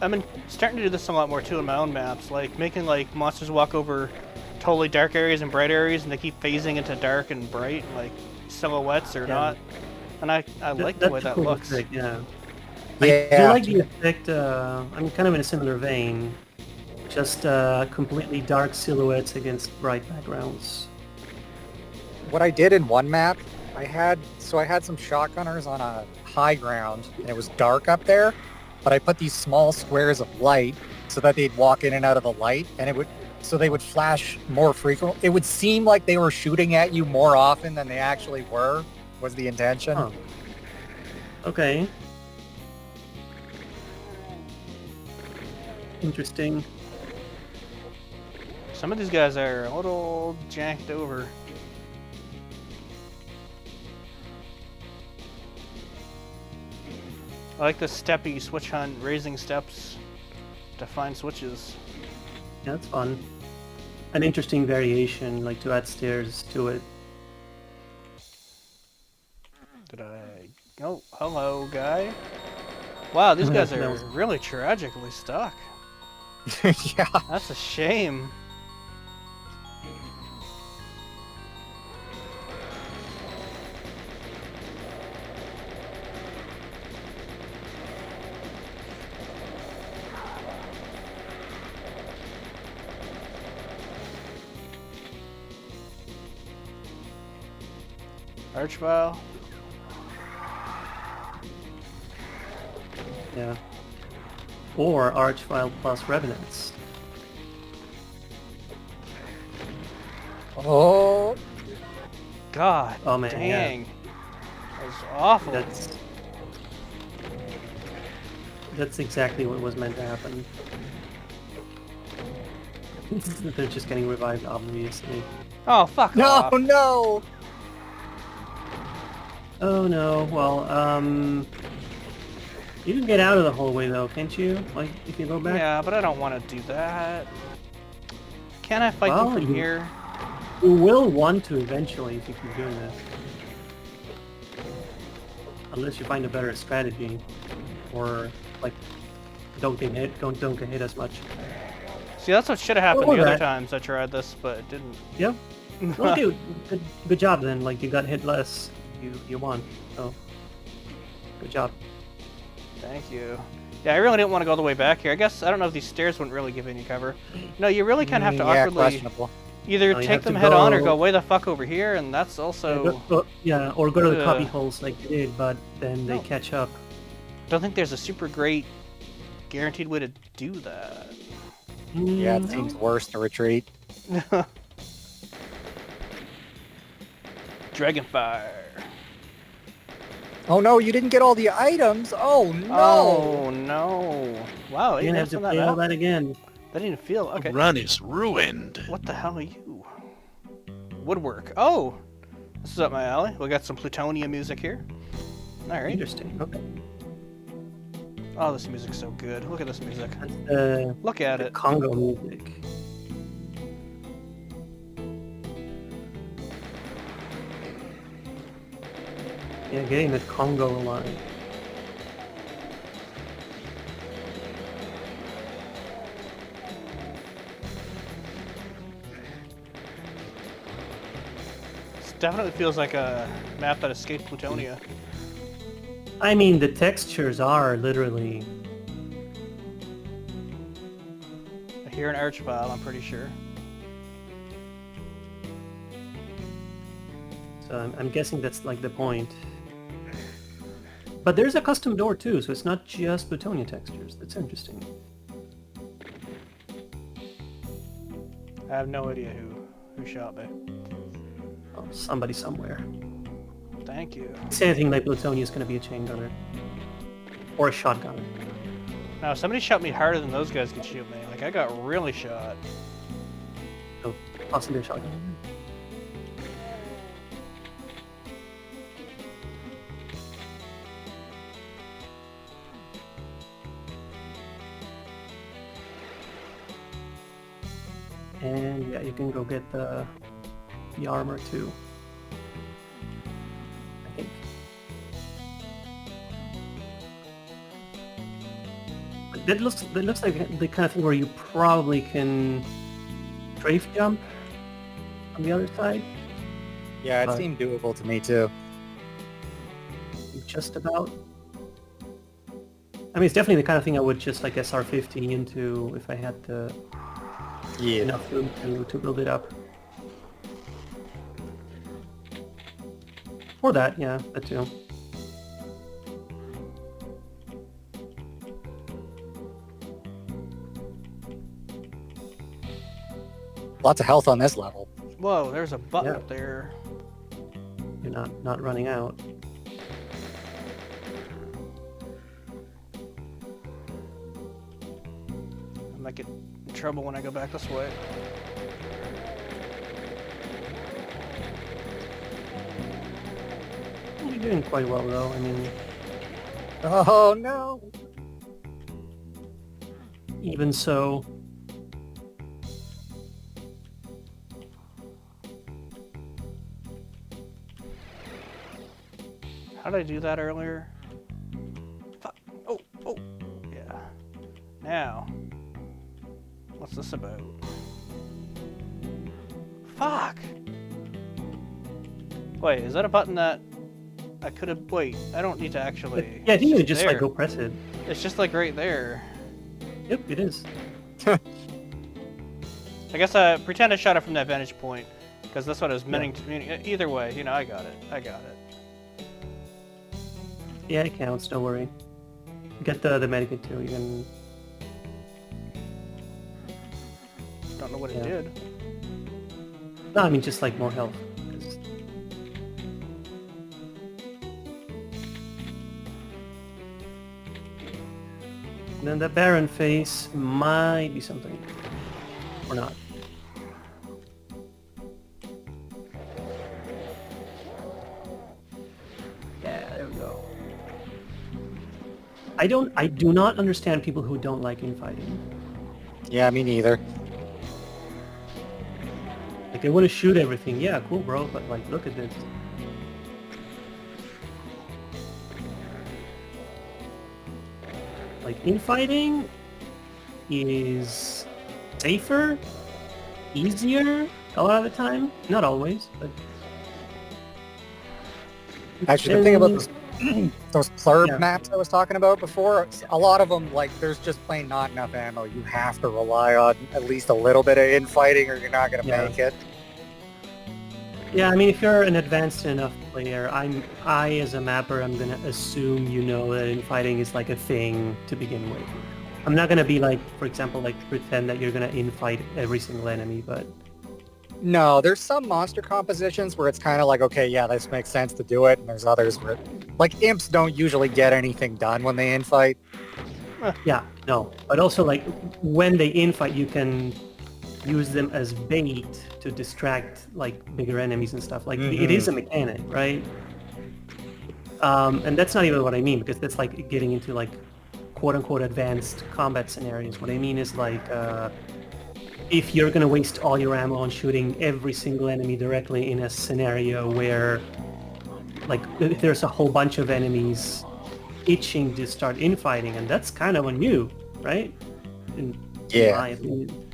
Speaker 1: I've been starting to do this a lot more too in my own maps, like making like monsters walk over totally dark areas and bright areas, and they keep phasing into dark and bright, like silhouettes or not. And I like the way that
Speaker 3: cool
Speaker 1: looks.
Speaker 3: effect, yeah.
Speaker 2: Yeah.
Speaker 3: I do like the effect. I'm kind of in a similar vein. Just completely dark silhouettes against bright backgrounds.
Speaker 2: What I did in one map, I had some shotgunners on a high ground, and it was dark up there, but I put these small squares of light so that they'd walk in and out of the light, and they would flash more frequently. It would seem like they were shooting at you more often than they actually were, was the intention.
Speaker 3: Huh. Okay. Interesting.
Speaker 1: Some of these guys are a little janked over. I like the steppy switch hunt, raising steps to find switches.
Speaker 3: Yeah, that's fun. An interesting variation, like to add stairs to it.
Speaker 1: Did I... Oh, hello, guy. Wow, these guys
Speaker 3: That
Speaker 1: are
Speaker 3: was-
Speaker 1: really tragically stuck.
Speaker 2: Yeah.
Speaker 1: That's a shame. Archvile.
Speaker 3: Yeah. Or Archvile plus Revenants.
Speaker 2: Oh,
Speaker 1: God
Speaker 3: Oh, man,
Speaker 1: dang. That was awful.
Speaker 3: That's exactly what was meant to happen. They're just getting revived, obviously.
Speaker 1: Oh, fuck
Speaker 2: no,
Speaker 1: off.
Speaker 2: no!
Speaker 3: Oh no, well, you can get out of the hallway though, can't you? Like, if you go back?
Speaker 1: Yeah, but I don't want to do that. Can I fight
Speaker 3: Well,
Speaker 1: them from
Speaker 3: you-
Speaker 1: here?
Speaker 3: You will want to eventually if you keep doing this. Unless you find a better strategy. Or, like, don't get hit as much.
Speaker 1: See, that's what should have happened
Speaker 3: Or
Speaker 1: the other
Speaker 3: that.
Speaker 1: times I tried this, but it didn't.
Speaker 3: Yep. Well, dude, good job then. Like, you got hit less. You won. So, good job.
Speaker 1: Thank you. Yeah, I really didn't want to go all the way back here. I guess, I don't know if these stairs wouldn't really give any cover. No, you really kind of have to
Speaker 2: Yeah,
Speaker 1: awkwardly
Speaker 2: questionable.
Speaker 1: either
Speaker 3: No, you
Speaker 1: take
Speaker 3: have to
Speaker 1: them head on or
Speaker 3: go-
Speaker 1: go way the fuck over here, and that's also...
Speaker 3: Yeah, or go to the cubby
Speaker 1: Ugh.
Speaker 3: holes like you did, but then they
Speaker 1: No.
Speaker 3: catch up.
Speaker 1: I don't think there's a super great guaranteed way to do that.
Speaker 2: Yeah, it
Speaker 3: Mm,
Speaker 2: seems worse to retreat.
Speaker 1: Dragonfire.
Speaker 2: Oh no, you didn't get all the items! Oh no!
Speaker 1: Oh no! Wow,
Speaker 3: You're
Speaker 1: you
Speaker 3: gonna have to
Speaker 1: messing that
Speaker 3: play all
Speaker 1: up?
Speaker 3: that again.
Speaker 1: That didn't feel
Speaker 4: The
Speaker 1: okay.
Speaker 4: run is ruined.
Speaker 1: What the hell are you? Woodwork. Oh, this is up my alley. We got some plutonium music here. All right.
Speaker 3: Interesting. Okay.
Speaker 1: Oh, this music's so good. Look at this music.
Speaker 3: That's the
Speaker 1: Look at it.
Speaker 3: Congo music. Yeah, getting the Congo line.
Speaker 1: This definitely feels like a map that escaped Plutonia.
Speaker 3: I mean, the textures are literally...
Speaker 1: I hear an arch file, I'm pretty sure.
Speaker 3: So I'm guessing that's like the point. But there's a custom door too, so it's not just Plutonia textures. That's interesting.
Speaker 1: I have no idea who shot me.
Speaker 3: Oh, somebody somewhere.
Speaker 1: Thank you.
Speaker 3: It's anything like Plutonia is going to be a chain gunner. Or a shotgunner.
Speaker 1: Now, if somebody shot me harder than those guys could shoot me. Like, I got really shot.
Speaker 3: So, possibly a shotgunner. And yeah, you can go get the armor too. I think. But that looks like the kind of thing where you probably can strafe jump on the other side.
Speaker 2: Yeah, it
Speaker 3: But-
Speaker 2: seemed doable to me too.
Speaker 3: Just about. I mean, it's definitely the kind of thing I would just like SR50 into if I had the
Speaker 2: Yeah.
Speaker 3: enough room to build it up. Or that, yeah, that too.
Speaker 2: Lots of health on this level.
Speaker 1: Whoa, there's a button
Speaker 3: Yeah.
Speaker 1: up there.
Speaker 3: You're not running out.
Speaker 1: I might get in trouble when I go back this way.
Speaker 3: You're doing quite well though. I mean,
Speaker 2: Oh no!
Speaker 3: even so.
Speaker 1: How did I do that earlier? Fuck. Oh, oh. Yeah. Now. What's this about? Fuck! Wait, is that a button that I could have... Wait, I don't need to actually...
Speaker 3: Yeah, I think you
Speaker 1: it's
Speaker 3: would just like
Speaker 1: there.
Speaker 3: go press it.
Speaker 1: It's just like right there.
Speaker 3: Yep, it is.
Speaker 1: I guess pretend I shot it from that vantage point. Because that's what I was meaning to mean. Either way, you know, I got it. I got it.
Speaker 3: Yeah, it counts. Don't worry. Get the medikit too. You can.
Speaker 1: Don't know what it
Speaker 3: Yeah.
Speaker 1: did.
Speaker 3: No, I mean just like more health. 'Cause- And then the Baron face might be something. Or not. Yeah, there we go. I do not understand people who don't like infighting.
Speaker 2: Yeah, me neither.
Speaker 3: Like they want to shoot everything. Yeah, cool, bro. But like, look at this. Like infighting is safer, easier a lot of the time. Not always, but
Speaker 2: Actually, the thing about
Speaker 3: And-
Speaker 2: those plurb
Speaker 3: Yeah.
Speaker 2: maps I was talking about before, a lot of them, like, there's just plain not enough ammo. You have to rely on at least a little bit of infighting or you're not going to
Speaker 3: Yeah.
Speaker 2: make it.
Speaker 3: Yeah, I mean, if you're an advanced enough player, I as a mapper, I'm gonna assume you know that infighting is like a thing to begin with. I'm not gonna be like, for example, like pretend that you're gonna infight every single enemy, but
Speaker 2: No, there's some monster compositions where it's kind of like, okay, yeah, this makes sense to do it, and there's others where, like, imps don't usually get anything done when they infight.
Speaker 3: yeah, no. But also like when they infight, you can use them as bait to distract like bigger enemies and stuff. Like it is a mechanic, right? And that's not even what I mean, because that's like getting into like quote unquote advanced combat scenarios. What I mean is like if you're gonna waste all your ammo on shooting every single enemy directly in a scenario where like if there's a whole bunch of enemies itching to start infighting, and that's kind of on you, right? In my opinion.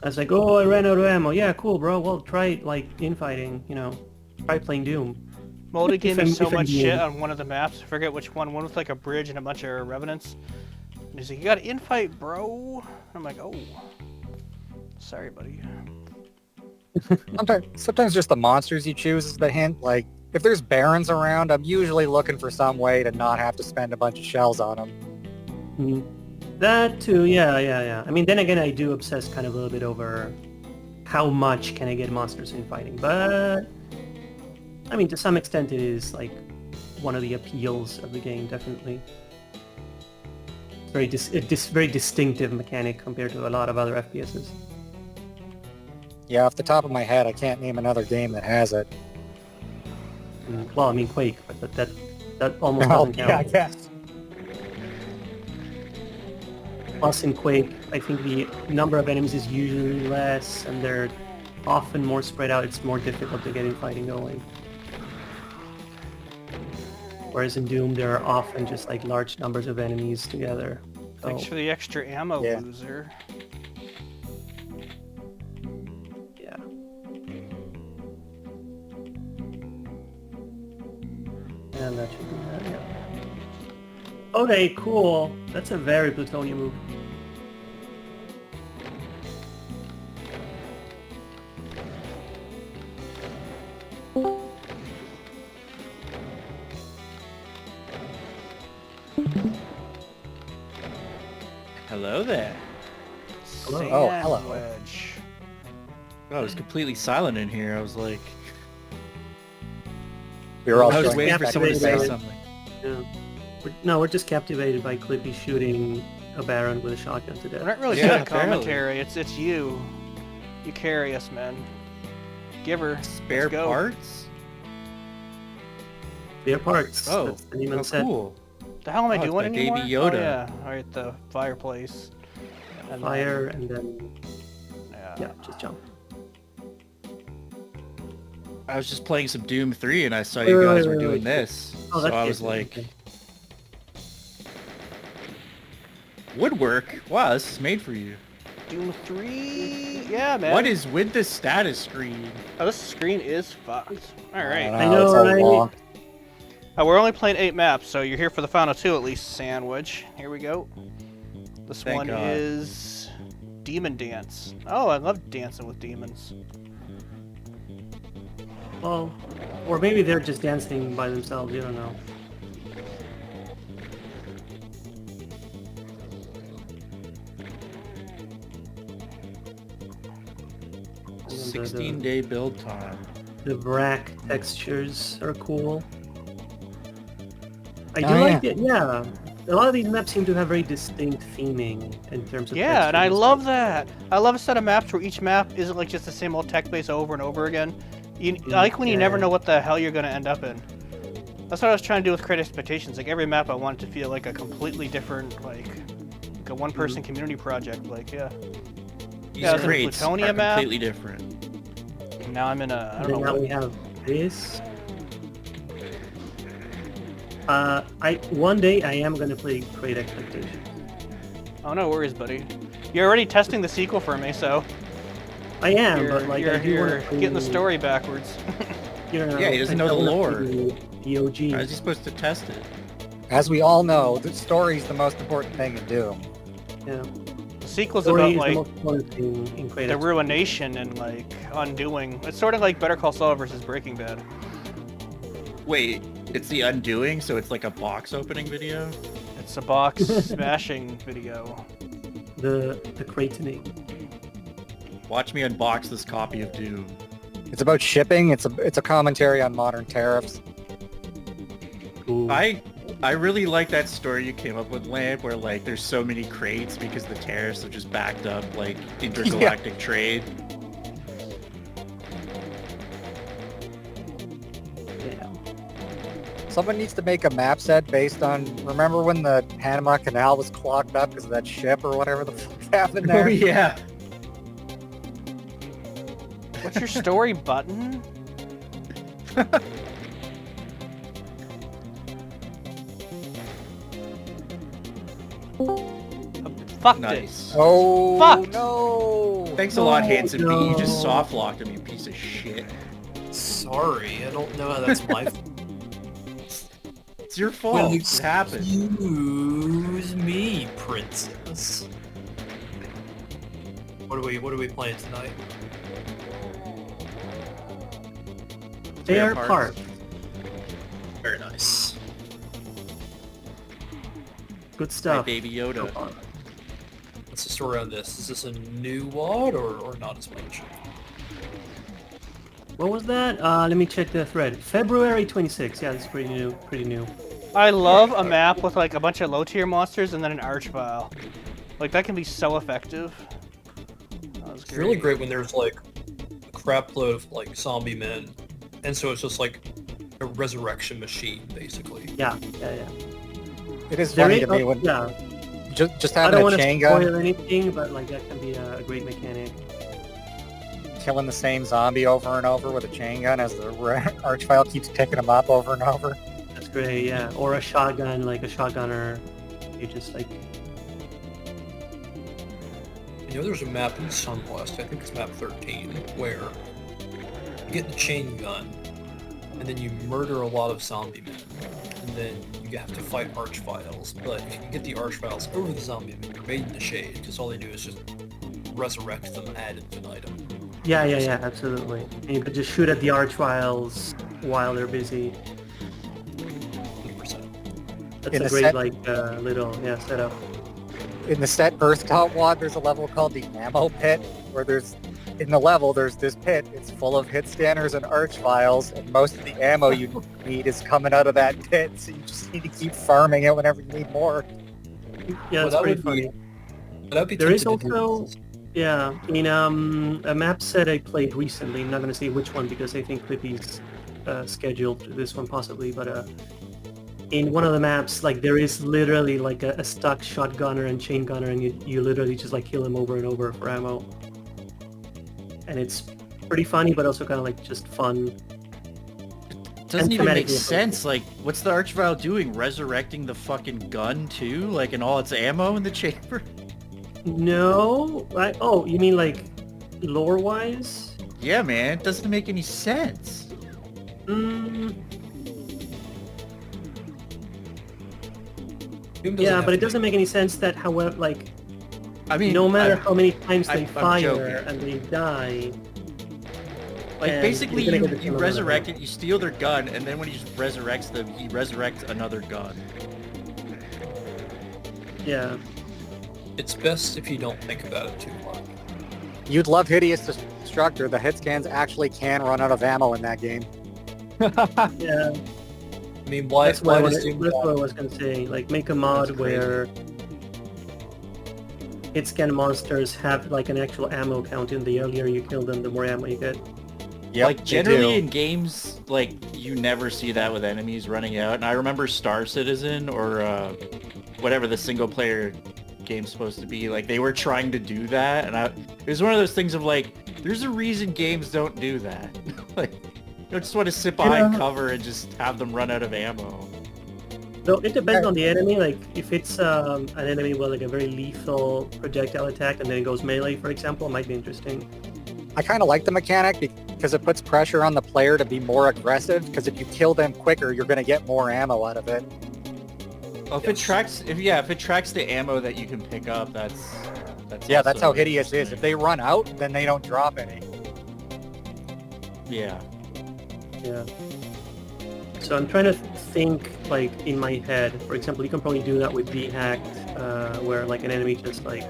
Speaker 3: I was like, oh, I ran out of ammo. Yeah, cool, bro. Well, try like infighting. You know, try playing Doom.
Speaker 1: Moldy gave me so
Speaker 3: if I'm
Speaker 1: much
Speaker 3: being-
Speaker 1: shit on one of the maps. I forget which one. One with like a bridge and a bunch of revenants. And he's like, "You got to infight, bro." I'm like, "Oh, sorry, buddy."
Speaker 2: Sometimes just the monsters you choose is the hint. Like, if there's barons around, I'm usually looking for some way to not have to spend a bunch of shells on them.
Speaker 3: Mhm. That too, yeah. I mean, then again, I do obsess kind of a little bit over how much can I get monsters in fighting, but I mean, to some extent, it is like one of the appeals of the game, definitely. Very distinctive mechanic compared to a lot of other FPSs.
Speaker 2: Yeah, off the top of my head, I can't name another game that has it.
Speaker 3: Well, I mean, Quake, but that almost
Speaker 2: Well,
Speaker 3: doesn't
Speaker 2: yeah, I
Speaker 3: count.
Speaker 2: guess.
Speaker 3: Plus, in Quake, I think the number of enemies is usually less, and they're often more spread out. It's more difficult to get in fighting going. Whereas in Doom, there are often just like large numbers of enemies together.
Speaker 1: Thanks for the extra ammo,
Speaker 2: Yeah.
Speaker 1: loser.
Speaker 3: Yeah. And that should be that, yeah. Okay, cool. That's a very plutonium move.
Speaker 5: Hello there.
Speaker 3: Hello.
Speaker 2: Oh, hello.
Speaker 1: Sandwich.
Speaker 5: Oh, it was completely silent in here. I was like,
Speaker 2: We were all
Speaker 5: I was
Speaker 2: showing
Speaker 5: waiting for someone to say
Speaker 3: captivated.
Speaker 5: something.
Speaker 3: Yeah. We're just captivated by Clippy shooting a Baron with a shotgun to
Speaker 1: We're
Speaker 3: death.
Speaker 1: not really
Speaker 5: Yeah,
Speaker 1: doing
Speaker 5: apparently.
Speaker 1: commentary. It's you. You carry us, man. Give her.
Speaker 5: Spare
Speaker 1: Let's go.
Speaker 5: parts?
Speaker 3: Spare parts.
Speaker 5: Oh,
Speaker 3: That's the name of
Speaker 5: oh,
Speaker 3: the set.
Speaker 5: cool.
Speaker 1: The hell am I
Speaker 5: Oh, it's
Speaker 1: doing
Speaker 5: by Baby
Speaker 1: anymore?
Speaker 5: Yoda.
Speaker 1: Oh, yeah, right, the fireplace. And
Speaker 3: Fire, and then
Speaker 1: then,
Speaker 3: yeah, just jump.
Speaker 5: I was just playing some Doom 3 and I saw
Speaker 3: Wait,
Speaker 5: you
Speaker 3: wait,
Speaker 5: guys
Speaker 3: wait,
Speaker 5: were
Speaker 3: wait,
Speaker 5: doing
Speaker 3: wait.
Speaker 5: this.
Speaker 3: Oh,
Speaker 5: So
Speaker 3: that's
Speaker 5: I
Speaker 3: good.
Speaker 5: was like,
Speaker 3: Okay.
Speaker 5: woodwork? Wow, this is made for you.
Speaker 1: Doom 3? Yeah, man.
Speaker 5: What is with the status screen?
Speaker 1: Oh, this screen is fucked. Alright.
Speaker 3: I know,
Speaker 2: it's all
Speaker 3: right?
Speaker 2: long.
Speaker 1: We're only playing 8 maps, so you're here for the final 2 at least, Sandwich. Here we go. This
Speaker 5: Thank
Speaker 1: one
Speaker 5: God.
Speaker 1: is Demon Dance. Oh, I love dancing with demons.
Speaker 3: Well, or maybe they're just dancing by themselves. You don't know. And then
Speaker 5: 16-day build time.
Speaker 3: The wrack textures are cool. I do
Speaker 2: Oh,
Speaker 3: like it. Yeah, a lot of these maps seem to have very distinct theming in terms of.
Speaker 1: Yeah, and I
Speaker 3: textures
Speaker 1: love
Speaker 3: stuff.
Speaker 1: that. I love a set of maps where each map isn't like just the same old tech base over and over again. I like when you never
Speaker 3: Yeah.
Speaker 1: know what the hell you're gonna end up in. That's what I was trying to do with Create Expectations. Like every map, I want it to feel like a completely different, like a one-person community project. Like, yeah.
Speaker 5: These
Speaker 1: Yeah, it's a
Speaker 5: crates are
Speaker 1: Plutonia map.
Speaker 5: completely different.
Speaker 1: And now I'm in a. I
Speaker 3: And
Speaker 1: don't
Speaker 3: then
Speaker 1: know.
Speaker 3: now
Speaker 1: What,
Speaker 3: we have this. One day I am gonna play Create Expectations.
Speaker 1: oh, no worries, buddy. You're already testing the sequel for me, so
Speaker 3: I am,
Speaker 1: you're,
Speaker 3: but like I do
Speaker 1: you're
Speaker 3: wanna play,
Speaker 1: getting the story backwards.
Speaker 5: Yeah, he doesn't
Speaker 3: I
Speaker 5: know the
Speaker 3: wanna
Speaker 5: lore.
Speaker 3: play The OG.
Speaker 5: How is he supposed to test it?
Speaker 2: As we all know, the story is the most important thing in Doom.
Speaker 3: Yeah.
Speaker 1: The sequel's
Speaker 3: Story
Speaker 1: about
Speaker 3: is the
Speaker 1: like
Speaker 3: most important thing in Create
Speaker 1: the
Speaker 3: Expectations.
Speaker 1: ruination and like undoing. It's sort of like Better Call Saul versus Breaking Bad.
Speaker 5: Wait, it's the undoing, so it's like a box opening video?
Speaker 1: It's a box smashing video.
Speaker 3: The cratening.
Speaker 5: Watch me unbox this copy of Doom.
Speaker 2: It's about shipping. It's a commentary on modern tariffs.
Speaker 3: Ooh.
Speaker 5: I really like that story you came up with, Lamp, where like there's so many crates because the tariffs have just backed up like intergalactic trade.
Speaker 3: Yeah.
Speaker 2: Someone needs to make a map set based on. Remember when the Panama Canal was clogged up because of that ship or whatever the fuck happened there?
Speaker 5: Oh yeah.
Speaker 1: What's your story button? Fucked
Speaker 5: Nice.
Speaker 2: Oh
Speaker 1: Fucked.
Speaker 2: no!
Speaker 5: Thanks a lot, Hanson B. You just
Speaker 3: no.
Speaker 5: soft locked him, you piece of shit.
Speaker 6: Sorry, I don't know how that's my fault.
Speaker 5: It's your fault.
Speaker 6: Well,
Speaker 5: It happened.
Speaker 6: excuse me, princess. What are we playing tonight?
Speaker 3: They are
Speaker 5: Spare
Speaker 3: park.
Speaker 5: parts.
Speaker 6: Very nice.
Speaker 3: Good
Speaker 5: My
Speaker 3: stuff.
Speaker 5: baby Yoda.
Speaker 6: What's the story on this? Is this a new WAD or not as much?
Speaker 3: What was that? Let me check the thread. February 26th. Yeah, this is pretty new. Pretty new.
Speaker 1: I love a map with like a bunch of low tier monsters and then an archvile. Like that can be so effective. That was
Speaker 6: It's really great when there's like a crap load of like zombie men, and so it's just like a resurrection machine, basically.
Speaker 3: Yeah.
Speaker 2: It is funny to me when
Speaker 3: yeah.
Speaker 2: just
Speaker 3: I
Speaker 2: having
Speaker 3: don't
Speaker 2: a
Speaker 3: want to
Speaker 2: chain
Speaker 3: spoil
Speaker 2: gun
Speaker 3: anything, but like that can be a great mechanic.
Speaker 2: killing the same zombie over and over with a chain gun as the archvile keeps picking them up over and over.
Speaker 3: That's great. Yeah. Or a shotgun, like a shotgunner. You just like.
Speaker 6: You know, there's a map in Sunwest, I think it's map 13, where you get the chain gun, and then you murder a lot of zombie men, and then you have to fight archviles. But if you can get the archviles over the zombie men, you're made in the shade, because all they do is just resurrect them ad infinitum.
Speaker 3: Yeah. Absolutely. And you could just shoot at the archviles while they're busy.
Speaker 6: 100%.
Speaker 3: That's
Speaker 2: In
Speaker 3: a
Speaker 2: the
Speaker 3: great
Speaker 2: set-
Speaker 3: like little setup.
Speaker 2: In the set Earthtop WAD, there's a level called the Ammo Pit, where there's this pit. It's full of hit scanners and archviles, and most of the ammo you need is coming out of that pit. So you just need to keep farming it whenever you need more.
Speaker 3: Yeah,
Speaker 6: Well,
Speaker 3: that's
Speaker 6: that
Speaker 3: pretty
Speaker 6: would
Speaker 3: funny.
Speaker 6: be- But I'd be
Speaker 3: There is
Speaker 6: tempted to do
Speaker 3: also-
Speaker 6: this.
Speaker 3: Yeah, in a map set I played recently, I'm not going to say which one because I think Clippy's scheduled this one possibly, but in one of the maps, like there is literally like a stuck shotgunner and chain gunner, and you literally just like kill him over and over for ammo. And it's pretty funny, but also kind of like just fun.
Speaker 5: Doesn't even make
Speaker 3: thematically
Speaker 5: sense. Like, what's the archvile doing? Resurrecting the fucking gun too? Like, and all its ammo in the chamber?
Speaker 3: No, oh, you mean like lore-wise?
Speaker 5: Yeah, man. It doesn't make any sense.
Speaker 6: Doom doesn't
Speaker 3: Yeah,
Speaker 6: have
Speaker 3: but it
Speaker 6: to
Speaker 3: doesn't make any sense that, however, like
Speaker 5: I mean,
Speaker 3: no matter
Speaker 5: I'm-
Speaker 3: how many times they
Speaker 5: I'm
Speaker 3: fire
Speaker 5: joking.
Speaker 3: and they die.
Speaker 5: Like,
Speaker 3: and
Speaker 5: basically,
Speaker 3: you're gonna
Speaker 5: you
Speaker 3: get to kill them
Speaker 5: resurrect
Speaker 3: anyway.
Speaker 5: it, you steal their gun, and then when he just resurrects them, he resurrects another gun.
Speaker 3: Yeah.
Speaker 6: It's best if you don't think about it too much.
Speaker 2: You'd love Hideous Destructor. The hit scans actually can run out of ammo in that game.
Speaker 3: Yeah,
Speaker 6: I mean, why?
Speaker 3: that's what
Speaker 6: Why
Speaker 3: I
Speaker 6: does
Speaker 3: was gonna say. Like, make a mod
Speaker 6: That's crazy.
Speaker 3: where hit scan monsters have like an actual ammo count, and the earlier you kill them, the more ammo you get.
Speaker 2: Yep,
Speaker 5: like
Speaker 2: they
Speaker 5: generally
Speaker 2: do.
Speaker 5: in games, like you never see that with enemies running out. And I remember Star Citizen or whatever the single player game's supposed to be, like they were trying to do that, and it was one of those things of like, there's a reason games don't do that. Like, you don't just want to sit behind cover and just have them run out of ammo.
Speaker 3: So it depends on the enemy. Like, if it's an enemy with like a very lethal projectile attack and then it goes melee, for example, it might be interesting.
Speaker 2: I kind of like the mechanic because it puts pressure on the player to be more aggressive, because if you kill them quicker, you're going to get more ammo out of it.
Speaker 5: Well, if it tracks the ammo that you can pick up, that's
Speaker 2: Yeah, that's
Speaker 5: also
Speaker 2: how Hideous is.
Speaker 5: interesting.
Speaker 2: If they run out, then they don't drop any.
Speaker 5: Yeah.
Speaker 3: Yeah. So I'm trying to think, like, in my head. For example, you can probably do that with V-Hacked, where like an enemy just like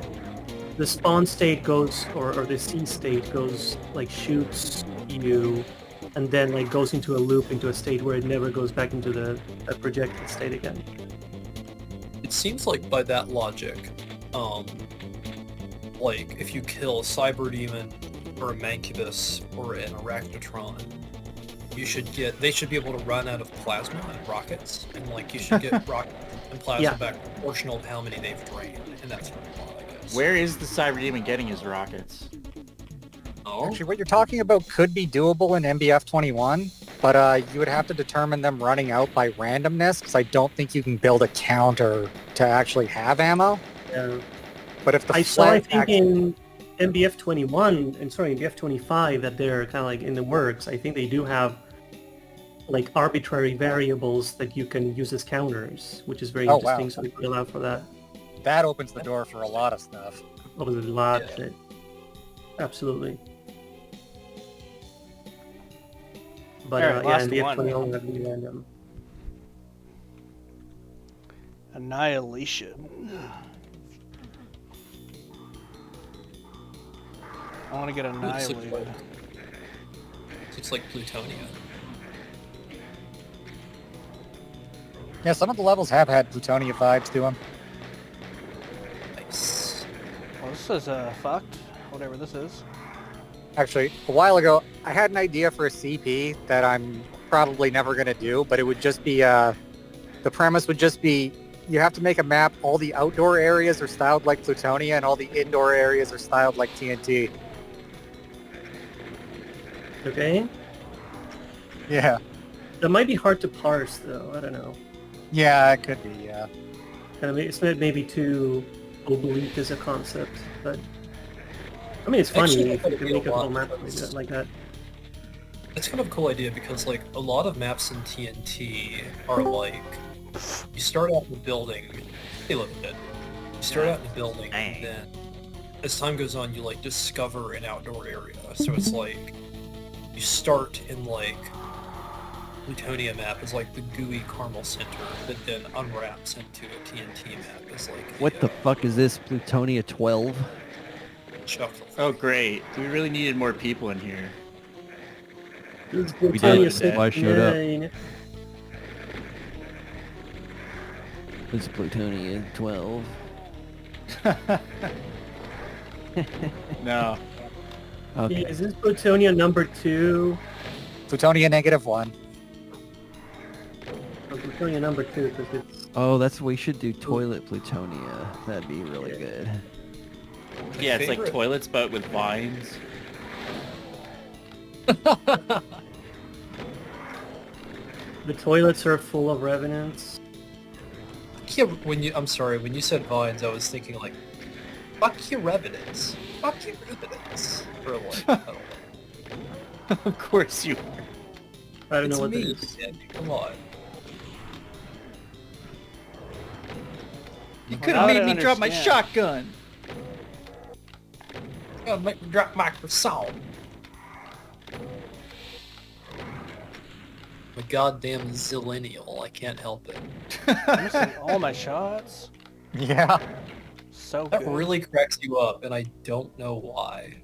Speaker 3: the spawn state goes, or the C state goes, like shoots you, and then like goes into a loop, into a state where it never goes back into the projected state again.
Speaker 6: It seems like by that logic, like if you kill a Cyber Demon or a Mancubus or an Arachnotron, they should be able to run out of plasma and rockets, and like you should get rockets and plasma
Speaker 3: Yeah.
Speaker 6: back proportional to how many they've drained, and that's what I guess.
Speaker 5: Where is the Cyber Demon getting his rockets?
Speaker 6: Oh,
Speaker 2: Actually, what you're talking about could be doable in MBF 21, but you would have to determine them running out by randomness, because I don't think you can build a counter to actually have ammo.
Speaker 3: Yeah.
Speaker 2: But if the
Speaker 3: I saw, I
Speaker 2: flag
Speaker 3: think in MBF 21, and sorry, MBF 25, that they're kind of like in the works. I think they do have like arbitrary variables that you can use as counters, which is very
Speaker 2: Oh, wow.
Speaker 3: interesting. So they could allow for that.
Speaker 2: that opens the door for a lot of stuff.
Speaker 3: Over a lot of
Speaker 6: Yeah.
Speaker 3: shit. Absolutely. But
Speaker 1: Alright,
Speaker 3: yeah,
Speaker 1: last
Speaker 3: MBF
Speaker 1: one.
Speaker 3: 21 would be random.
Speaker 1: Annihilation. I want to get annihilated.
Speaker 6: it's like Plutonia.
Speaker 2: Yeah, some of the levels have had Plutonia vibes to them.
Speaker 6: Nice.
Speaker 1: Well, this is fucked. Whatever this is.
Speaker 2: Actually, a while ago, I had an idea for a CP that I'm probably never going to do, but it would just be, the premise would just be, you have to make a map, all the outdoor areas are styled like Plutonia, and all the indoor areas are styled like TNT.
Speaker 3: Okay.
Speaker 2: Yeah.
Speaker 3: That might be hard to parse, though. I don't know.
Speaker 2: Yeah, it could be, yeah.
Speaker 3: Kind of, it's maybe too oblique as a concept, but I mean, it's funny
Speaker 6: Actually,
Speaker 3: if you can make a whole map
Speaker 6: because-
Speaker 3: like that.
Speaker 6: It's kind of a cool idea because like a lot of maps in TNT are like, you start out in the building, hey look at it. You start out in the building, and then as time goes on, you like discover an outdoor area. So it's like you start in like Plutonia map is like the gooey caramel center that then unwraps into a TNT map. It's like
Speaker 7: What the fuck is this, Plutonia 12?
Speaker 6: shuffle.
Speaker 5: Oh great, we really needed more people in here.
Speaker 7: We did, that's why I showed up.
Speaker 3: 69.
Speaker 7: This is Plutonia 12.
Speaker 5: No.
Speaker 7: Okay.
Speaker 3: Is this Plutonia number 2?
Speaker 2: Plutonia -1.
Speaker 3: Or Plutonia number 2, because it's...
Speaker 7: Oh, that's we should do toilet Plutonia. That'd be really good.
Speaker 5: Yeah, it's like
Speaker 6: favorite-
Speaker 5: toilets but with vines.
Speaker 3: The toilets are full of revenants.
Speaker 6: Yeah, I'm sorry, when you said vines, I was thinking like, fuck your revenants. Fuck your revenants. Or like, I don't know.
Speaker 5: Of course you.
Speaker 3: I don't
Speaker 6: It's
Speaker 3: know what
Speaker 6: me,
Speaker 3: that is.
Speaker 6: Andy, come on.
Speaker 5: You
Speaker 1: Well,
Speaker 5: could
Speaker 1: now
Speaker 5: have
Speaker 1: I
Speaker 5: made me drop my
Speaker 1: understand.
Speaker 5: shotgun.
Speaker 6: You gotta make me drop my croissant. I'm a goddamn zillennial, I can't help it.
Speaker 1: I'm missing all my shots.
Speaker 2: Yeah.
Speaker 1: So
Speaker 6: That
Speaker 1: good.
Speaker 6: really cracks you up, and I don't know why.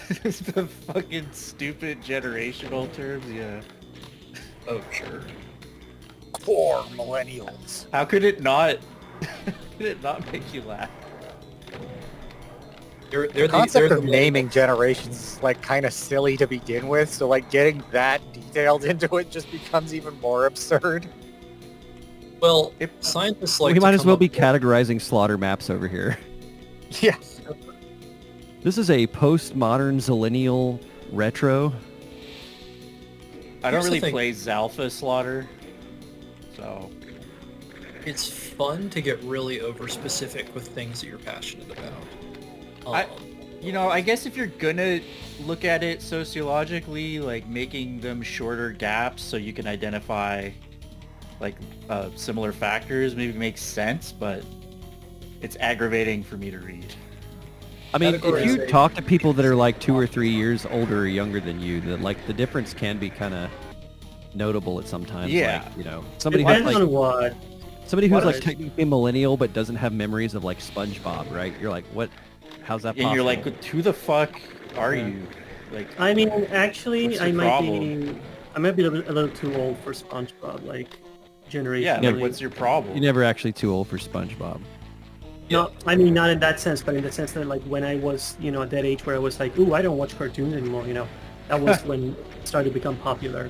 Speaker 5: The fucking stupid generational terms, yeah.
Speaker 6: Oh, sure.
Speaker 2: Poor millennials.
Speaker 5: How could it not? Could it not make you laugh?
Speaker 2: The concept of naming generations is like kind of silly to begin with, so like getting that detailed into it just becomes even more absurd.
Speaker 6: Well, scientists like
Speaker 7: We
Speaker 6: to
Speaker 7: might as
Speaker 6: come
Speaker 7: well
Speaker 6: up
Speaker 7: be
Speaker 6: with-
Speaker 7: categorizing slaughter maps over here.
Speaker 2: Yeah.
Speaker 7: This is a postmodern zillennial retro.
Speaker 5: I don't
Speaker 6: Here's the
Speaker 5: really
Speaker 6: thing.
Speaker 5: play Zalpha Slaughter, so
Speaker 6: It's fun to get really over specific with things that you're passionate about.
Speaker 5: I guess if you're gonna look at it sociologically, like making them shorter gaps so you can identify like similar factors maybe makes sense, but it's aggravating for me to read.
Speaker 7: I mean, if you
Speaker 6: Categorization.
Speaker 7: talk to people that are like 2 or 3 years older or younger than you, then like the difference can be kind of notable at some times.
Speaker 5: Yeah.
Speaker 7: Like, you know, somebody who's
Speaker 3: Depends
Speaker 7: like
Speaker 3: on what.
Speaker 7: somebody who's
Speaker 3: what
Speaker 7: like
Speaker 3: is-
Speaker 7: technically millennial but doesn't have memories of like SpongeBob, right? You're like, what? How's that possible?
Speaker 5: And you're like, who the fuck are
Speaker 7: Yeah.
Speaker 5: you? Like,
Speaker 3: I mean, actually,
Speaker 5: What's
Speaker 3: I
Speaker 5: the
Speaker 3: might be
Speaker 5: problem?
Speaker 3: a little too old for SpongeBob, like generationally.
Speaker 5: yeah, like what's your problem?
Speaker 7: You're never actually too old for SpongeBob.
Speaker 3: No, I mean not in that sense, but in the sense that like when I was, at that age where I was like, ooh, I don't watch cartoons anymore, that was when it started to become popular.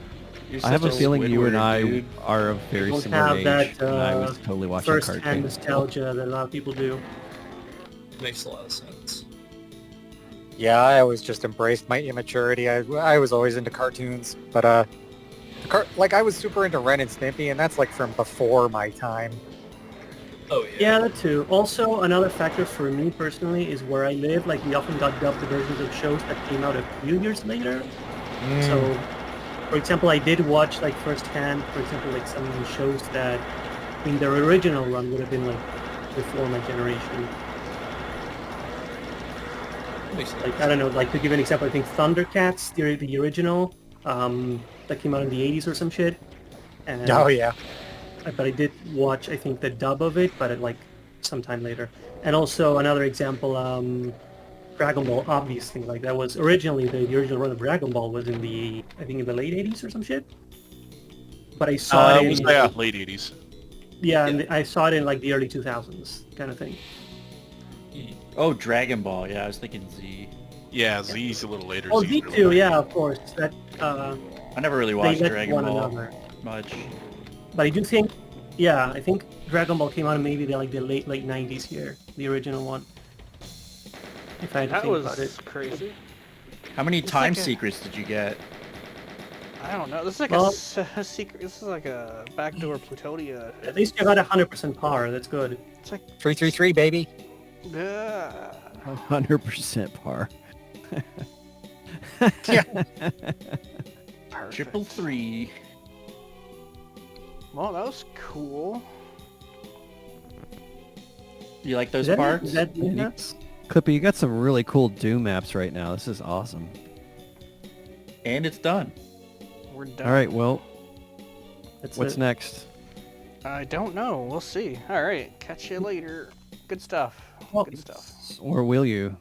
Speaker 5: You're
Speaker 7: I have a
Speaker 5: such
Speaker 7: feeling you and
Speaker 5: Squidward,
Speaker 7: I
Speaker 5: dude.
Speaker 7: are of very
Speaker 3: Don't
Speaker 7: similar
Speaker 3: have
Speaker 7: age,
Speaker 3: that,
Speaker 7: and I was totally watching
Speaker 3: First-hand
Speaker 7: cartoons.
Speaker 3: nostalgia that a lot of people do.
Speaker 6: Makes a lot of sense.
Speaker 2: Yeah, I always just embraced my immaturity. I was always into cartoons, but I was super into Ren and Stimpy, and that's like from before my time.
Speaker 6: Oh
Speaker 3: Yeah, that too. Also, another factor for me personally is where I live. Like, we often got dubbed versions of shows that came out a few years later. So, for example, I did watch, like, firsthand, for example, like, some shows that in their original run would have been, like, before my generation.
Speaker 6: Makes sense.
Speaker 3: Like, I don't know, like, to give an example, I think Thundercats, the original, that came out in the 80s or some shit. And,
Speaker 2: Oh yeah.
Speaker 3: but I did watch, I think, the dub of it, but like sometime later. And also another example, Dragon Ball, obviously, like that was originally the original run of Dragon Ball was in the, I think, in the late 80s or some shit. But I saw it in,
Speaker 4: Late 80s.
Speaker 3: and I saw it in like the early 2000s kind of thing.
Speaker 5: Oh, Dragon Ball. Yeah, I was thinking Z.
Speaker 4: Yeah, Z's a little later.
Speaker 3: Oh,
Speaker 4: Z's
Speaker 3: Z2, yeah, of course. That
Speaker 5: I never really
Speaker 3: they
Speaker 5: watched
Speaker 3: let
Speaker 5: Dragon
Speaker 3: one
Speaker 5: Ball
Speaker 3: another.
Speaker 5: much.
Speaker 3: But I do think, yeah, I think Dragon Ball came out in maybe the late 90s here, the original one. If I had to
Speaker 1: That
Speaker 3: think
Speaker 1: was
Speaker 3: about it.
Speaker 1: crazy.
Speaker 5: How many
Speaker 1: It's
Speaker 5: time
Speaker 1: like a-
Speaker 5: secrets did you get?
Speaker 1: I don't know. This is like
Speaker 3: Well-
Speaker 1: a secret. This is like a backdoor Plutonia.
Speaker 3: At least you got 100% par, that's good.
Speaker 1: It's like
Speaker 2: 333, baby.
Speaker 7: 100% par.
Speaker 1: perfect.
Speaker 5: Triple three.
Speaker 1: Well, that was cool.
Speaker 5: You like those
Speaker 3: Is that,
Speaker 5: parts?
Speaker 3: is that
Speaker 7: Yeah, you-
Speaker 3: nuts?
Speaker 7: Clippy, you got some really cool Doom maps right now. This is awesome.
Speaker 5: And it's done.
Speaker 1: We're done.
Speaker 7: All right, well,
Speaker 3: That's
Speaker 7: what's
Speaker 3: it.
Speaker 7: next?
Speaker 1: I don't know. We'll see. All right. Catch you later. Good stuff.
Speaker 3: Well-
Speaker 1: Good stuff.
Speaker 7: Or will you?